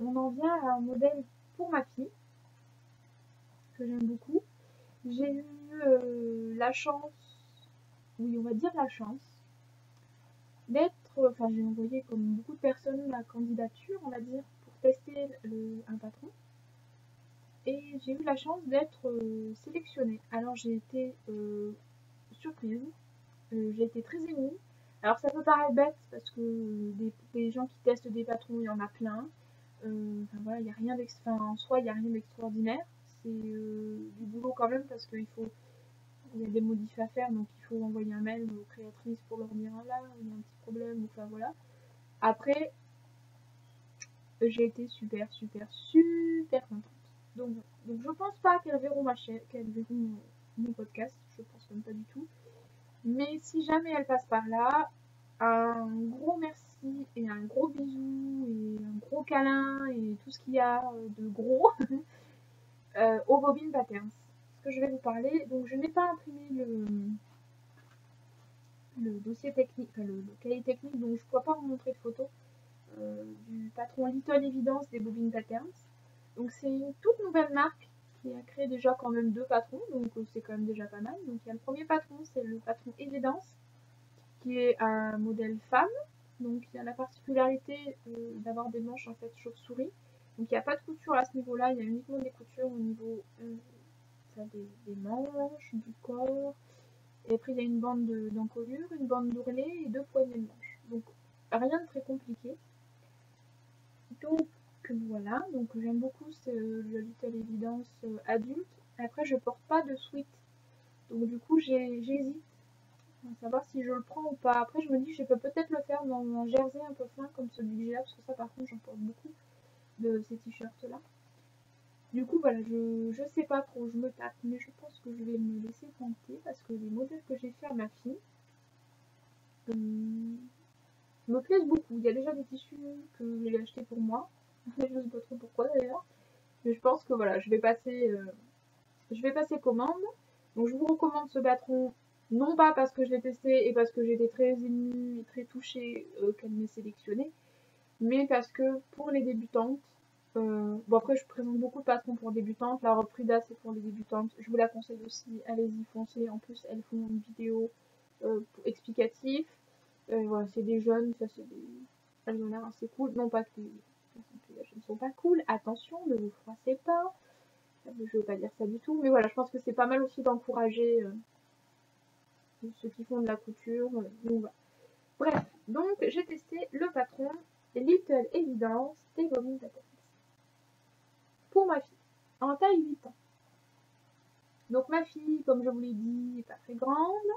on en vient à un modèle pour ma fille que j'aime beaucoup. J'ai eu la chance, oui on va dire la chance, enfin j'ai envoyé comme beaucoup de personnes la candidature on va dire pour tester un patron. Et j'ai eu la chance d'être sélectionnée. Alors j'ai été surprise, j'ai été très émue. Alors ça peut paraître bête parce que des gens qui testent des patrons, il y en a plein. Enfin voilà, il y a rien en soi, il n'y a rien d'extraordinaire. C'est du boulot quand même parce qu'il y a des modifs à faire, donc il faut envoyer un mail aux créatrices pour leur dire ah là, il y a un petit problème, enfin voilà. Après, j'ai été super contente. Donc je pense pas qu'elles verront ma chaîne, qu'elles verront mon podcast, je pense même pas du tout. Mais si jamais elles passent par là, un gros merci et un gros bisou et un gros câlin et tout ce qu'il y a de gros au Bobbin Patterns. Ce que je vais vous parler, donc je n'ai pas imprimé le dossier technique, enfin le cahier technique, donc je ne pourrais pas vous montrer de photos du patron Little Evidence des Bobbin Patterns. Donc c'est une toute nouvelle marque qui a créé déjà quand même 2 patrons, donc c'est quand même déjà pas mal. Donc il y a le premier patron, c'est le patron Evidence, qui est un modèle femme. Donc il y a la particularité d'avoir des manches en fait chauve-souris. Donc il n'y a pas de couture à ce niveau-là, il y a uniquement des coutures au niveau faire des manches, du corps. Et après, il y a une bande d'encolure, une bande d'ourlet et 2 poignées de manches. Donc, rien de très compliqué. Donc, voilà. Donc, j'aime beaucoup le lutte à l'évidence adulte. Après, je porte pas de sweat. Donc, du coup, j'hésite à savoir si je le prends ou pas. Après, je me dis que je peux peut-être le faire dans un jersey un peu fin comme celui que j'ai là. Parce que ça, par contre, j'en porte beaucoup de ces t-shirts-là. Du coup, voilà, je sais pas trop, je me tape, mais je pense que je vais me laisser tenter parce que les modèles que j'ai fait à ma fille me plaisent beaucoup. Il y a déjà des tissus que j'ai achetés pour moi, je sais pas trop pourquoi d'ailleurs, mais je pense que voilà, je vais passer commande. Donc je vous recommande ce batron, non pas parce que je l'ai testé et parce que j'étais très émue et très touchée qu'elle m'ait sélectionné, mais parce que pour les débutantes, bon après je présente beaucoup de patrons pour débutantes, la robe Frida c'est pour les débutantes, je vous la conseille aussi, allez-y foncez, en plus elles font une vidéo explicative, voilà c'est des jeunes, ça c'est des... elles ont l'air assez cool, non pas que les jeunes ne sont pas cool, attention ne vous froissez pas, je veux pas dire ça du tout, mais voilà je pense que c'est pas mal aussi d'encourager ceux qui font de la couture, donc voilà. Bref, donc j'ai testé le patron Little Evidence des Bobbin Patterns pour ma fille, en taille 8 ans. Donc ma fille, comme je vous l'ai dit, n'est pas très grande,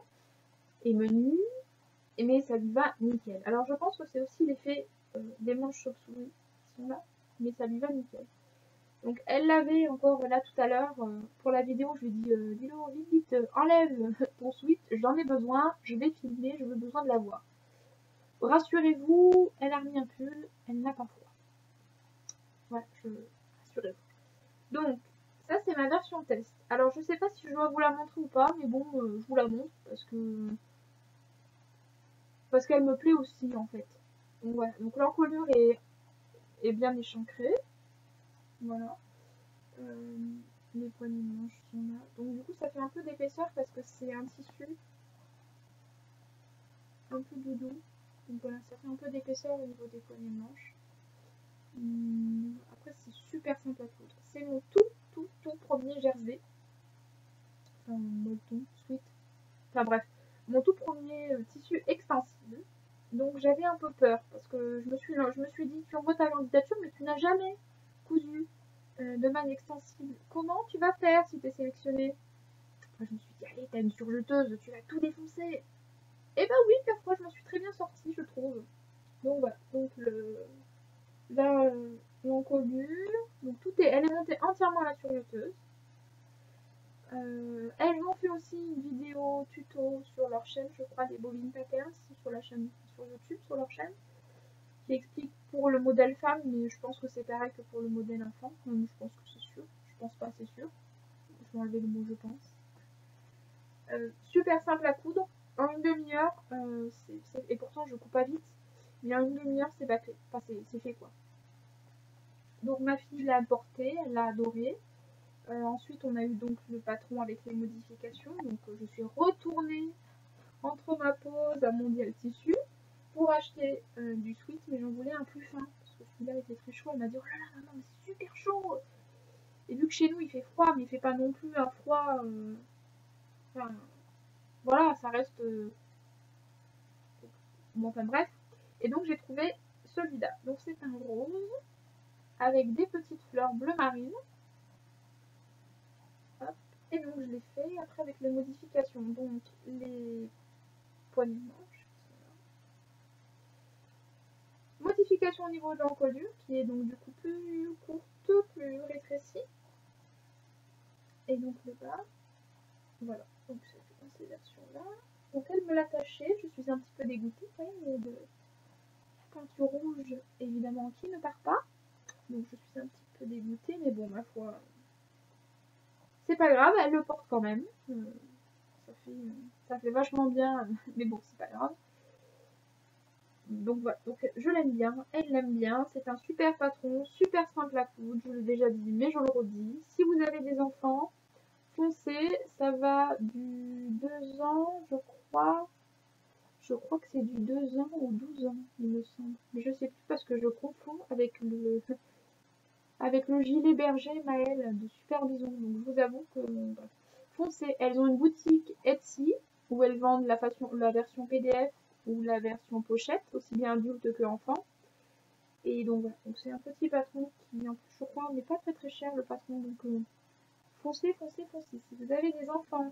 est menue, mais ça lui va nickel. Alors je pense que c'est aussi l'effet des manches chauve-souris qui sont là, mais ça lui va nickel. Donc elle l'avait encore là tout à l'heure, pour la vidéo, je lui ai dit Lilo, vite, enlève ton sweat, j'en ai besoin, je vais filmer, je veux besoin de la voir. Rassurez-vous, elle a remis un pull, elle n'a pas froid. Ouais, rassurez-vous. Donc, ça c'est ma version test. Alors je sais pas si je dois vous la montrer ou pas, mais bon, je vous la montre parce qu'elle me plaît aussi en fait. Donc voilà, donc l'encolure est bien échancrée. Voilà. Les poignées de manche sont là. Donc du coup ça fait un peu d'épaisseur parce que c'est un tissu un peu doudou. Donc voilà, ça fait un peu d'épaisseur au niveau des poignées de manche. Après c'est super simple à coudre. C'est mon tout premier jersey. Enfin molleton, sweat. Enfin bref, mon tout premier tissu extensible. Donc j'avais un peu peur parce que je me suis dit tu envoies ta candidature mais tu n'as jamais cousu de maille extensible. Comment tu vas faire si tu es sélectionnée? Après je me suis dit allez t'as une surjeteuse, tu vas tout défoncer. Et bah oui, parfois je m'en suis très bien sortie je trouve. Donc voilà, donc l'encolure, donc elle est montée entièrement à la surjeteuse. Elles ont fait aussi une vidéo tuto sur leur chaîne, je crois, des Bobbin Patterns, sur la chaîne, sur YouTube, sur leur chaîne, qui explique pour le modèle femme, mais je pense que c'est pareil que pour le modèle enfant. Je pense que c'est sûr. Je pense pas, c'est sûr. Je vais enlever le mot je pense. Super simple à coudre. En une demi-heure, et pourtant je coupe pas vite, mais en une demi-heure c'est bâclé. Enfin, c'est fait quoi. Donc ma fille l'a porté, elle l'a adoré. Ensuite, on a eu donc le patron avec les modifications. Donc, je suis retournée entre ma pause à Mondial Tissu pour acheter du sweat, mais j'en voulais un plus fin parce que celui-là était très chaud. Elle m'a dit oh là là, maman, mais c'est super chaud. Et vu que chez nous il fait froid, mais il fait pas non plus un froid. Enfin, voilà, ça reste. Bon, enfin bref. Et donc, j'ai trouvé celui-là. Donc, c'est un rose avec des petites fleurs bleu marine. Et donc je l'ai fait après avec les modifications. Donc les poignées de manche. Modification au niveau de l'encolure qui est donc du coup plus courte, plus rétrécie. Et donc le bas. Voilà. Donc c'est dans ces versions-là. Donc elle me l'a taché. Je suis un petit peu dégoûtée mais de la peinture rouge évidemment qui ne part pas. Donc je suis un petit peu dégoûtée mais bon ma foi. C'est pas grave, elle le porte quand même. Ça fait vachement bien, mais bon, c'est pas grave. Donc voilà, donc je l'aime bien, elle l'aime bien. C'est un super patron, super simple à coudre, je l'ai déjà dit, mais je le redis. Si vous avez des enfants, foncez, ça va du 2 ans, je crois. Je crois que c'est du 2 ans ou 12 ans, il me semble. Mais je sais plus parce que je confonds avec le le gilet berger Maëlle de Super Bison. Donc je vous avoue que bref, foncez. Elles ont une boutique Etsy où elles vendent la version PDF ou la version pochette, aussi bien adulte que enfant. Et donc voilà, donc c'est un petit patron qui, en plus, je crois, n'est pas très cher le patron. Donc foncez. Si vous avez des enfants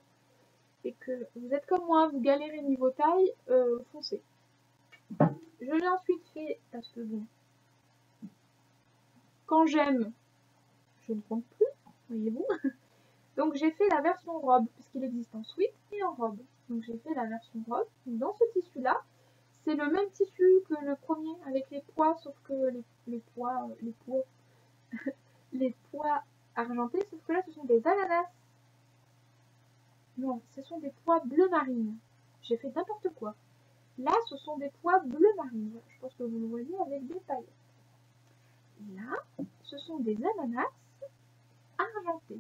et que vous êtes comme moi, vous galérez niveau taille, foncez. Je l'ai ensuite fait parce que bon, quand j'aime, je ne compte plus, voyez-vous. Donc j'ai fait la version robe, puisqu'il existe en sweat et en robe. Donc j'ai fait la version robe. Dans ce tissu-là, c'est le même tissu que le premier avec les pois, sauf que les pois argentés, sauf que là ce sont des ananas. Non, ce sont des pois bleu marine. J'ai fait n'importe quoi. Là, ce sont des pois bleu marine. Je pense que vous le voyez avec des paillettes. Là, ce sont des ananas argentés.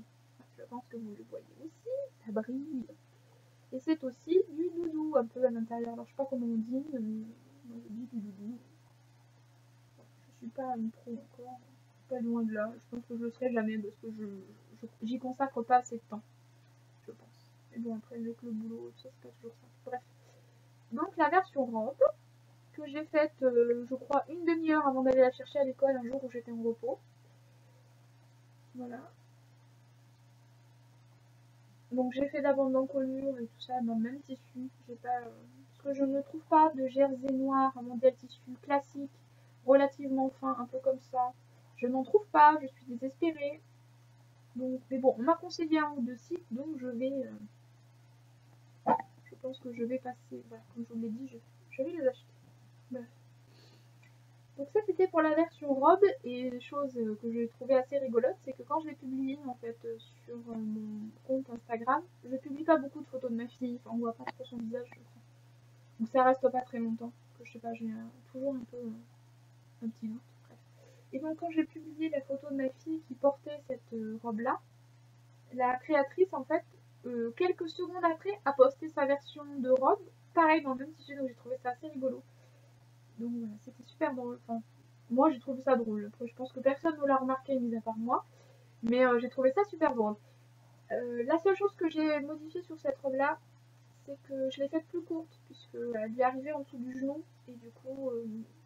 Je pense que vous le voyez aussi, ça brille. Et c'est aussi du doudou un peu à l'intérieur. Alors je sais pas comment on dit, je dis du doudou. Je suis pas une pro encore, pas loin de là. Je pense que je le serai jamais parce que j'y consacre pas assez de temps, je pense. Et bon après avec le boulot, ça c'est pas toujours ça. Bref. Donc la version robe que j'ai faite, je crois, une demi-heure avant d'aller la chercher à l'école un jour où j'étais en repos. Voilà. Donc j'ai fait la bande d'encolure et tout ça dans le même tissu. J'ai pas, parce que je ne trouve pas de jersey noir, un modèle tissu classique, relativement fin, un peu comme ça. Je n'en trouve pas, je suis désespérée. Donc, mais bon, on m'a conseillé un ou deux sites, donc je pense que je vais passer, voilà, comme je vous l'ai dit, je vais les acheter. Bref. Donc ça c'était pour la version robe, et chose que j'ai trouvé assez rigolote, c'est que quand je l'ai publié en fait sur mon compte Instagram, je publie pas beaucoup de photos de ma fille, enfin on voit pas trop son visage, je crois. Donc ça reste pas très longtemps, que je sais pas, j'ai toujours un peu un petit doute, bref. Et donc quand j'ai publié la photo de ma fille qui portait cette robe là, la créatrice en fait, quelques secondes après, a posté sa version de robe, pareil dans le même tissu, donc j'ai trouvé ça assez rigolo. Donc voilà, c'était super drôle. Enfin, moi j'ai trouvé ça drôle. Après, je pense que personne ne l'a remarqué, mis à part moi. Mais j'ai trouvé ça super drôle. La seule chose que j'ai modifiée sur cette robe-là, c'est que je l'ai faite plus courte, puisqu'elle lui arrivait en dessous du genou. Et du coup,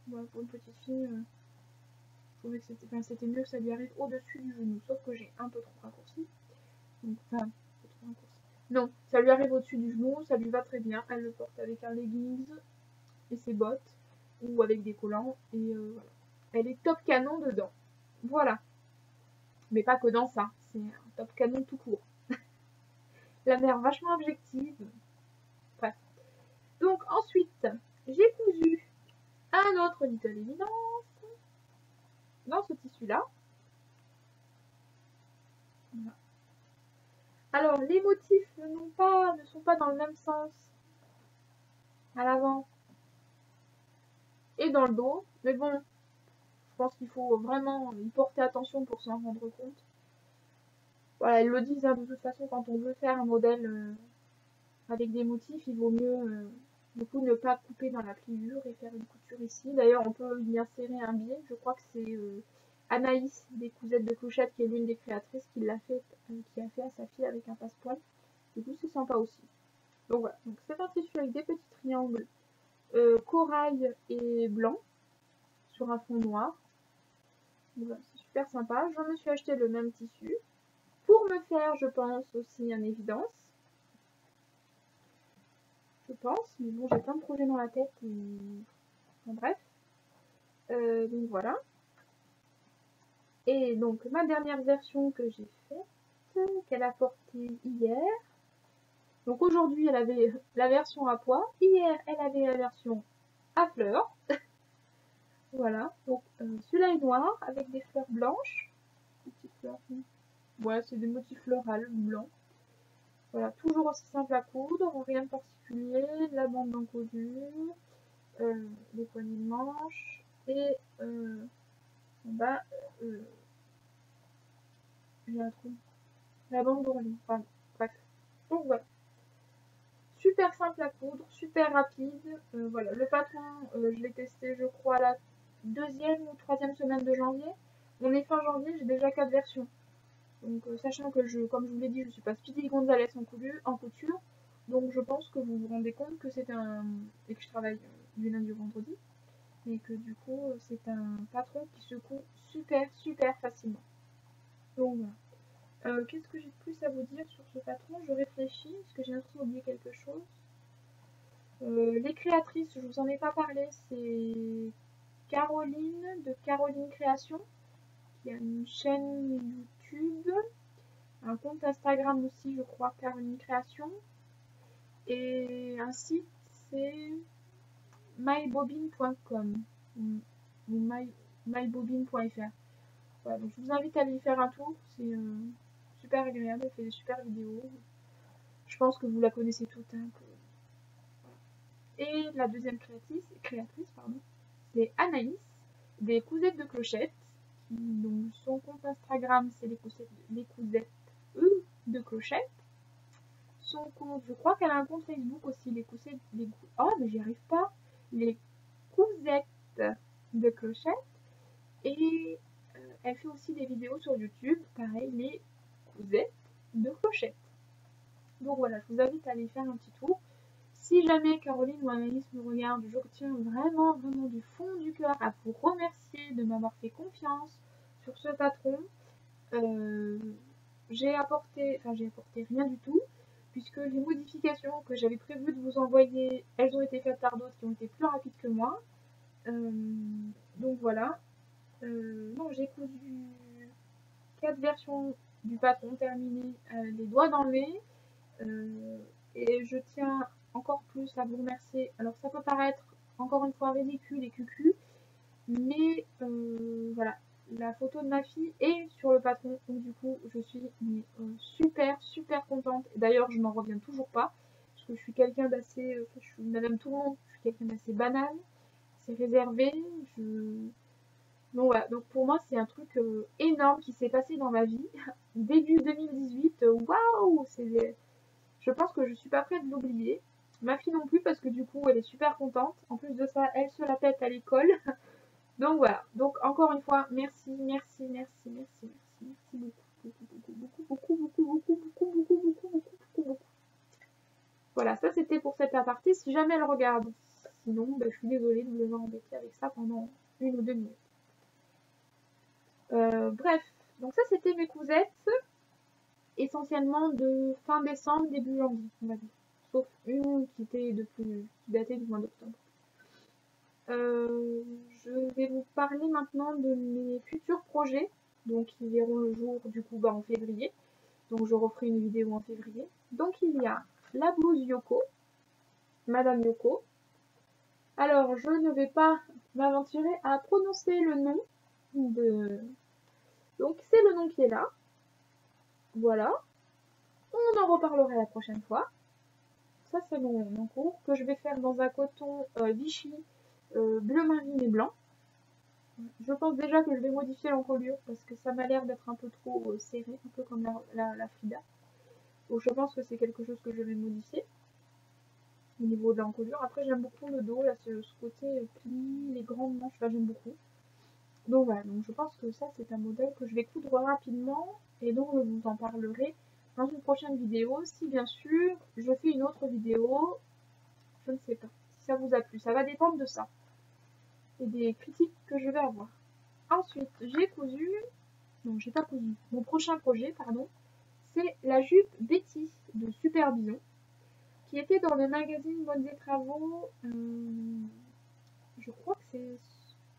voilà, pour une petite fille, je trouvais que c'était mieux que ça lui arrive au-dessus du genou. Sauf que j'ai un peu trop raccourci. Donc, enfin, un peu trop raccourci. Non, ça lui arrive au-dessus du genou, ça lui va très bien. Elle le porte avec un leggings et ses bottes, ou avec des collants, et voilà. Elle est top canon dedans. Voilà. Mais pas que dans ça, c'est un top canon tout court. La mère vachement objective. Bref. Donc ensuite, j'ai cousu un autre Little Evidence dans ce tissu-là. Voilà. Alors les motifs ne sont pas dans le même sens à l'avant et dans le dos, mais bon, je pense qu'il faut vraiment y porter attention pour s'en rendre compte. Voilà, ils le disent hein, de toute façon, quand on veut faire un modèle avec des motifs, il vaut mieux du coup ne pas couper dans la pliure et faire une couture ici. D'ailleurs, on peut y insérer un biais. Je crois que c'est Anaïs des Cousettes de Clochette, qui est l'une des créatrices, qui a fait à sa fille avec un passepoil. Du coup, c'est sympa aussi. Donc voilà, donc c'est un tissu avec des petits triangles corail et blanc sur un fond noir. Voilà, c'est super sympa. Je me suis acheté le même tissu pour me faire, je pense, aussi un évidence. Je pense, mais bon, j'ai plein de projets dans la tête. Et... Enfin, bref. Donc voilà. Et donc ma dernière version que j'ai faite, qu'elle a portée hier. Donc aujourd'hui, elle avait la version à pois. Hier, elle avait la version à fleurs. Voilà. Donc celui-là est noir avec des fleurs blanches. Des petites fleurs. Voilà, c'est des motifs floraux blancs. Voilà, toujours aussi simple à coudre, rien de particulier. La bande d'encolure, les poignées de manche et en bas, j'ai un trou. La bande d'ourlet. Enfin, bref. Donc voilà. Super simple à coudre, super rapide. Voilà, le patron, je l'ai testé, je crois, la 2e ou 3e semaine de janvier. on est fin janvier, j'ai déjà 4 versions. Donc sachant que comme je vous l'ai dit, je suis pas Speedy Gonzalez en couture. Donc je pense que vous vous rendez compte que c'est et que je travaille du lundi au vendredi. Et que du coup c'est un patron qui se coud super facilement. Donc voilà. Qu'est-ce que j'ai de plus à vous dire sur ce patron? Je réfléchis, parce que j'ai l'impression d'oublier quelque chose. Les créatrices, je vous en ai pas parlé, c'est Caroline de Caroline Création, qui a une chaîne YouTube, un compte Instagram aussi, je crois, Caroline Création, et un site, c'est mybobine.com ou mybobine.fr. Voilà, donc je vous invite à aller y faire un tour, c'est super agréable, elle fait des super vidéos. Je pense que vous la connaissez toutes. Hein, Et la deuxième créatrice, c'est Anaïs, des Cousettes de Clochette. Donc son compte Instagram, c'est les cousettes de Clochette. Son compte, je crois qu'elle a un compte Facebook aussi, oh, mais j'y arrive pas. Les Cousettes de Clochette. Et elle fait aussi des vidéos sur YouTube, pareil, les Cousettes de Clochette. Donc voilà, je vous invite à aller faire un petit tour. Si jamais Caroline ou Anaïs me regarde, je retiens vraiment du fond du cœur à vous remercier de m'avoir fait confiance sur ce patron. J'ai apporté rien du tout, puisque les modifications que j'avais prévu de vous envoyer, elles ont été faites par d'autres qui ont été plus rapides que moi. Donc voilà. Non, j'ai cousu 4 versions du patron terminées, les doigts dans le nez. Et je tiens encore plus à vous remercier. Alors ça peut paraître encore une fois ridicule et cucu, mais voilà, la photo de ma fille est sur le patron, donc du coup je suis super contente. D'ailleurs je n'en reviens toujours pas, parce que je suis quelqu'un d'assez, je suis madame tout le monde, je suis quelqu'un d'assez banal, c'est réservé, donc voilà, donc pour moi c'est un truc énorme qui s'est passé dans ma vie, début 2018, waouh, je pense que je suis pas prête de l'oublier. Ma fille non plus, parce que du coup, elle est super contente. En plus de ça, elle se la pète à l'école. Donc voilà. Donc encore une fois, merci beaucoup. Voilà, ça c'était pour cette aparté. Si jamais elle regarde, sinon, je suis désolée de vous avoir embêté avec ça pendant 1 ou 2 minutes. Bref, donc ça c'était mes cousettes. Essentiellement de fin décembre, début janvier, on va dire. Sauf une qui datait du mois d'octobre. Je vais vous parler maintenant de mes futurs projets, donc qui verront le jour du coup en février. Donc je referai une vidéo en février. Donc il y a la blouse Yoko, Madame Yoko. Alors je ne vais pas m'aventurer à prononcer le nom de... Donc c'est le nom qui est là. Voilà. On en reparlera la prochaine fois. Ça c'est mon cours que je vais faire dans un coton Vichy bleu marine et blanc. Je pense déjà que je vais modifier l'encolure parce que ça m'a l'air d'être un peu trop serré, un peu comme la Frida. Donc je pense que c'est quelque chose que je vais modifier au niveau de l'encolure. Après j'aime beaucoup le dos, là, ce côté pli, les grandes manches, là j'aime beaucoup. Donc voilà, donc je pense que ça c'est un modèle que je vais coudre rapidement et donc je vous en parlerai dans une prochaine vidéo. Si bien sûr je fais une autre vidéo, je ne sais pas si ça vous a plu, ça va dépendre de ça et des critiques que je vais avoir. Ensuite j'ai cousu, non j'ai pas cousu, mon prochain projet pardon, c'est la jupe Betty de Super Bison qui était dans le magazine Bonnes et Travaux, je crois que c'est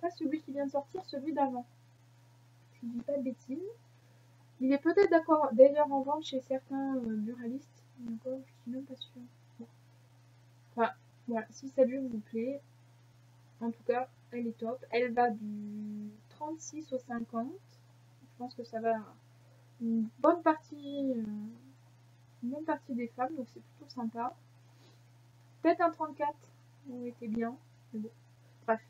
pas celui qui vient de sortir, celui d'avant. Je dis pas de bêtises. Il est peut-être d'ailleurs en vente chez certains buralistes. Encore, je suis même pas sûre. Bon. Enfin, voilà, si ça lui vous plaît. En tout cas, elle est top. Elle va du 36 au 50. Je pense que ça va une bonne partie des femmes, donc c'est plutôt sympa. Peut-être un 34, on était bien. Mais bon, bref.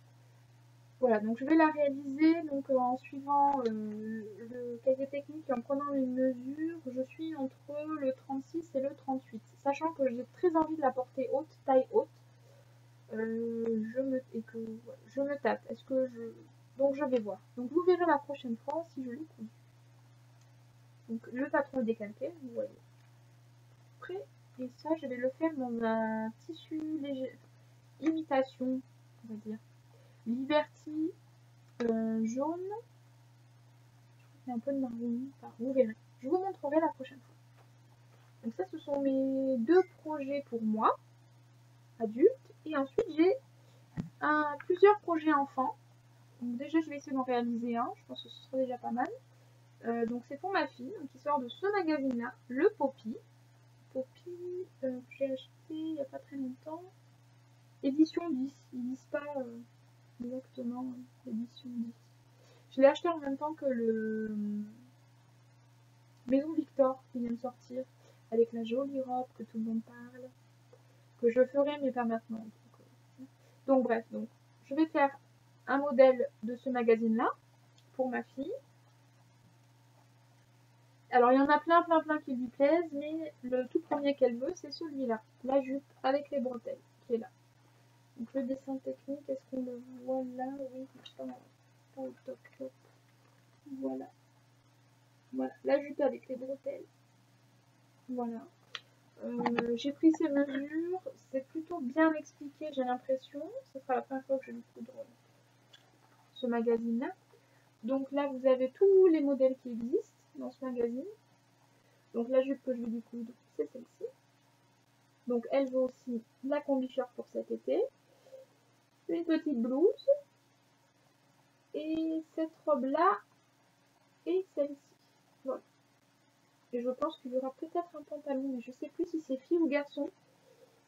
Voilà, donc je vais la réaliser donc en suivant le cahier technique et en prenant une mesure. Je suis entre le 36 et le 38, sachant que j'ai très envie de la porter haute, taille haute. Je me tâte. Est-ce que Donc je vais voir. Donc vous verrez la prochaine fois si je l'ai cousu. Donc le patron est décalqué, vous voyez. Après, et ça je vais le faire dans un tissu léger, imitation, on va dire. Liberty jaune. Il y a un peu de marron, enfin, vous verrez. Je vous montrerai la prochaine fois. Donc ça, ce sont mes 2 projets pour moi, adultes. Et ensuite, j'ai plusieurs projets enfants. Donc déjà, je vais essayer d'en réaliser un. Je pense que ce sera déjà pas mal. Donc c'est pour ma fille, qui sort de ce magazine-là, le Poppy. Poppy, que j'ai acheté il n'y a pas très longtemps. Édition 10. Ils disent pas exactement édition 10. Je l'ai acheté en même temps que le Maison Victor qui vient de sortir, avec la jolie robe que tout le monde parle, que je ferai mais pas maintenant. Donc bref, donc je vais faire un modèle de ce magazine-là pour ma fille. Alors il y en a plein qui lui plaisent, mais le tout premier qu'elle veut, c'est celui-là, la jupe avec les bretelles, qui est là. Donc le dessin technique, est-ce qu'on le voit là? Oui, pas au top. Voilà. Voilà, la jupe avec les bretelles. Voilà. J'ai pris ces mesures, c'est plutôt bien expliqué, j'ai l'impression. Ce sera la première fois que je vais coudre ce magazine-là. Donc là, vous avez tous les modèles qui existent dans ce magazine. Donc la jupe que je vais lui coudre, c'est celle-ci. Donc elle veut aussi la combi-short pour cet été. Une petite blouse. Et cette robe-là. Et celle-ci. Voilà. Et je pense qu'il y aura peut-être un pantalon, mais je ne sais plus si c'est fille ou garçon.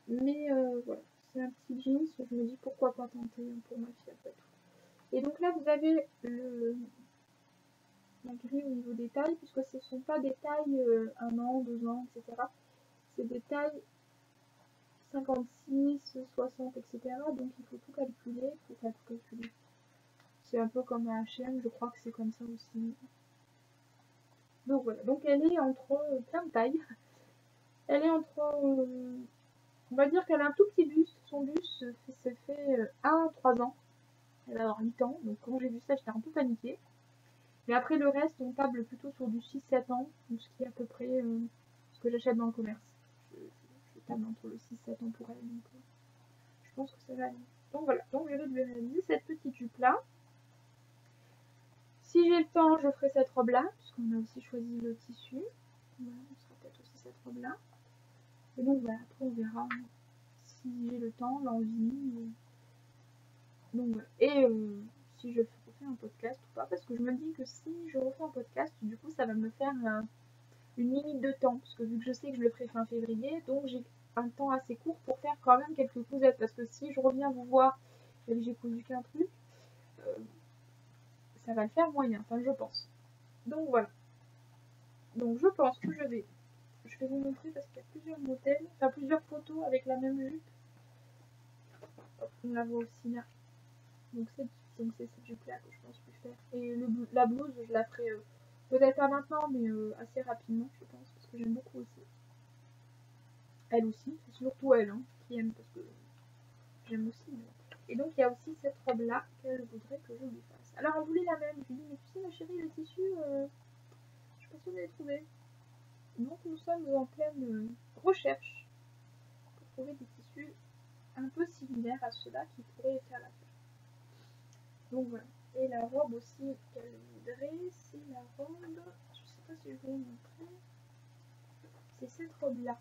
Mais voilà, c'est un petit jeans, je me dis pourquoi pas tenter pour ma fille après tout. Et donc là vous avez la grille au niveau des tailles, puisque ce ne sont pas des tailles 1 an, 2 ans, etc. C'est des tailles 56, 60, etc. Donc il faut tout calculer, C'est un peu comme un H&M, je crois que c'est comme ça aussi. Donc voilà, donc elle est entre plein de tailles. Elle est entre... on va dire qu'elle a un tout petit buste. Son buste se fait 1 à 3 ans. Elle va avoir 8 ans. Donc quand j'ai vu ça, j'étais un peu paniquée. Mais après le reste, on table plutôt sur du 6-7 ans. Donc ce qui est à peu près ce que j'achète dans le commerce. Je table entre le 6-7 ans pour elle. Donc je pense que ça va aller. Donc voilà. Donc je vais réaliser cette petite jupe là. Si j'ai le temps, je ferai cette robe là. Puisqu'on a aussi choisi le tissu. Voilà, on sera peut-être aussi cette robe là. Et donc voilà, après on verra si j'ai le temps, l'envie. Donc voilà. Et si je refais un podcast ou pas, parce que je me dis que si je refais un podcast, du coup ça va me faire une limite de temps, parce que vu que je sais que je le ferai fin février, donc j'ai un temps assez court pour faire quand même quelques cousettes, parce que si je reviens vous voir et que j'ai cousu qu'un truc, ça va le faire moyen, enfin je pense. Donc voilà. Donc je pense que je vais vous montrer parce qu'il y a plusieurs modèles, enfin plusieurs photos avec la même jupe. Hop, on la voit aussi là. Donc c'est cette jupe là que je pense plus faire. Et la blouse, je la ferai peut-être pas maintenant, mais assez rapidement, je pense, parce que j'aime beaucoup aussi. Elle aussi, c'est surtout elle qui aime, parce que j'aime aussi. Et donc il y a aussi cette robe là qu'elle voudrait que je lui fasse. Alors elle voulait la même, je lui dis mais tu sais ma chérie, le tissu, je suis pas sûre de les trouver. Donc nous sommes en pleine recherche pour trouver des tissus un peu similaires à ceux-là qui pourraient faire l'affaire. Donc voilà. Et la robe aussi qu'elle voudrait, c'est la robe, je sais pas si je vais vous montrer, c'est cette robe-là.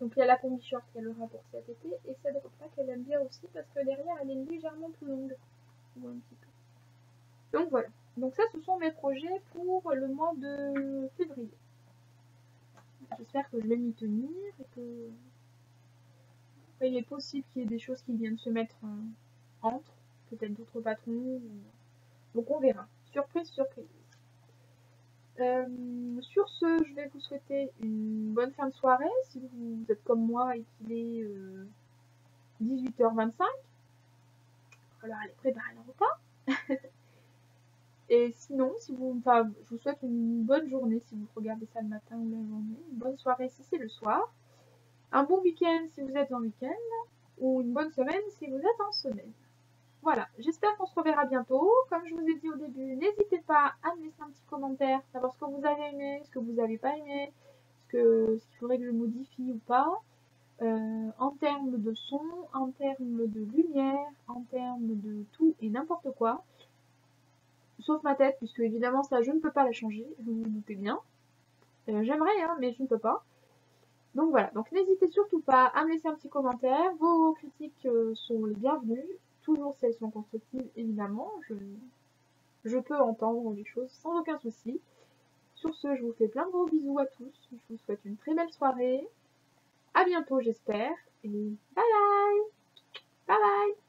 Donc il y a la combi short qu'elle aura pour cet été, et cette robe-là qu'elle aime bien aussi, parce que derrière elle est légèrement plus longue. Ou un petit peu. Donc voilà. Donc ça, ce sont mes projets pour le mois de février. J'espère que je vais m'y tenir, et que... Après, il est possible qu'il y ait des choses qui viennent se mettre entre, peut-être d'autres patrons. Donc on verra. Surprise, surprise. Sur ce, je vais vous souhaiter une bonne fin de soirée, si vous êtes comme moi et qu'il est 18h25. Alors allez préparer le repas. Et sinon, je vous souhaite une bonne journée si vous regardez ça le matin ou la journée. Une bonne soirée si c'est le soir. Un bon week-end si vous êtes en week-end. Ou une bonne semaine si vous êtes en semaine. voilà, j'espère qu'on se reverra bientôt. Comme je vous ai dit au début, n'hésitez pas à me laisser un petit commentaire, savoir ce que vous avez aimé, ce que vous n'avez pas aimé, ce qu'il faudrait que je modifie ou pas. En termes de son, en termes de lumière, en termes de tout et n'importe quoi. Sauf ma tête, puisque évidemment ça je ne peux pas la changer, vous vous doutez bien. J'aimerais, hein, mais je ne peux pas. Donc voilà, donc n'hésitez surtout pas à me laisser un petit commentaire. Vos critiques sont les bienvenues, toujours si elles sont constructives, évidemment. Je peux entendre les choses sans aucun souci. Sur ce, je vous fais plein de gros bisous à tous. Je vous souhaite une très belle soirée. À bientôt, j'espère. Et bye bye! Bye bye!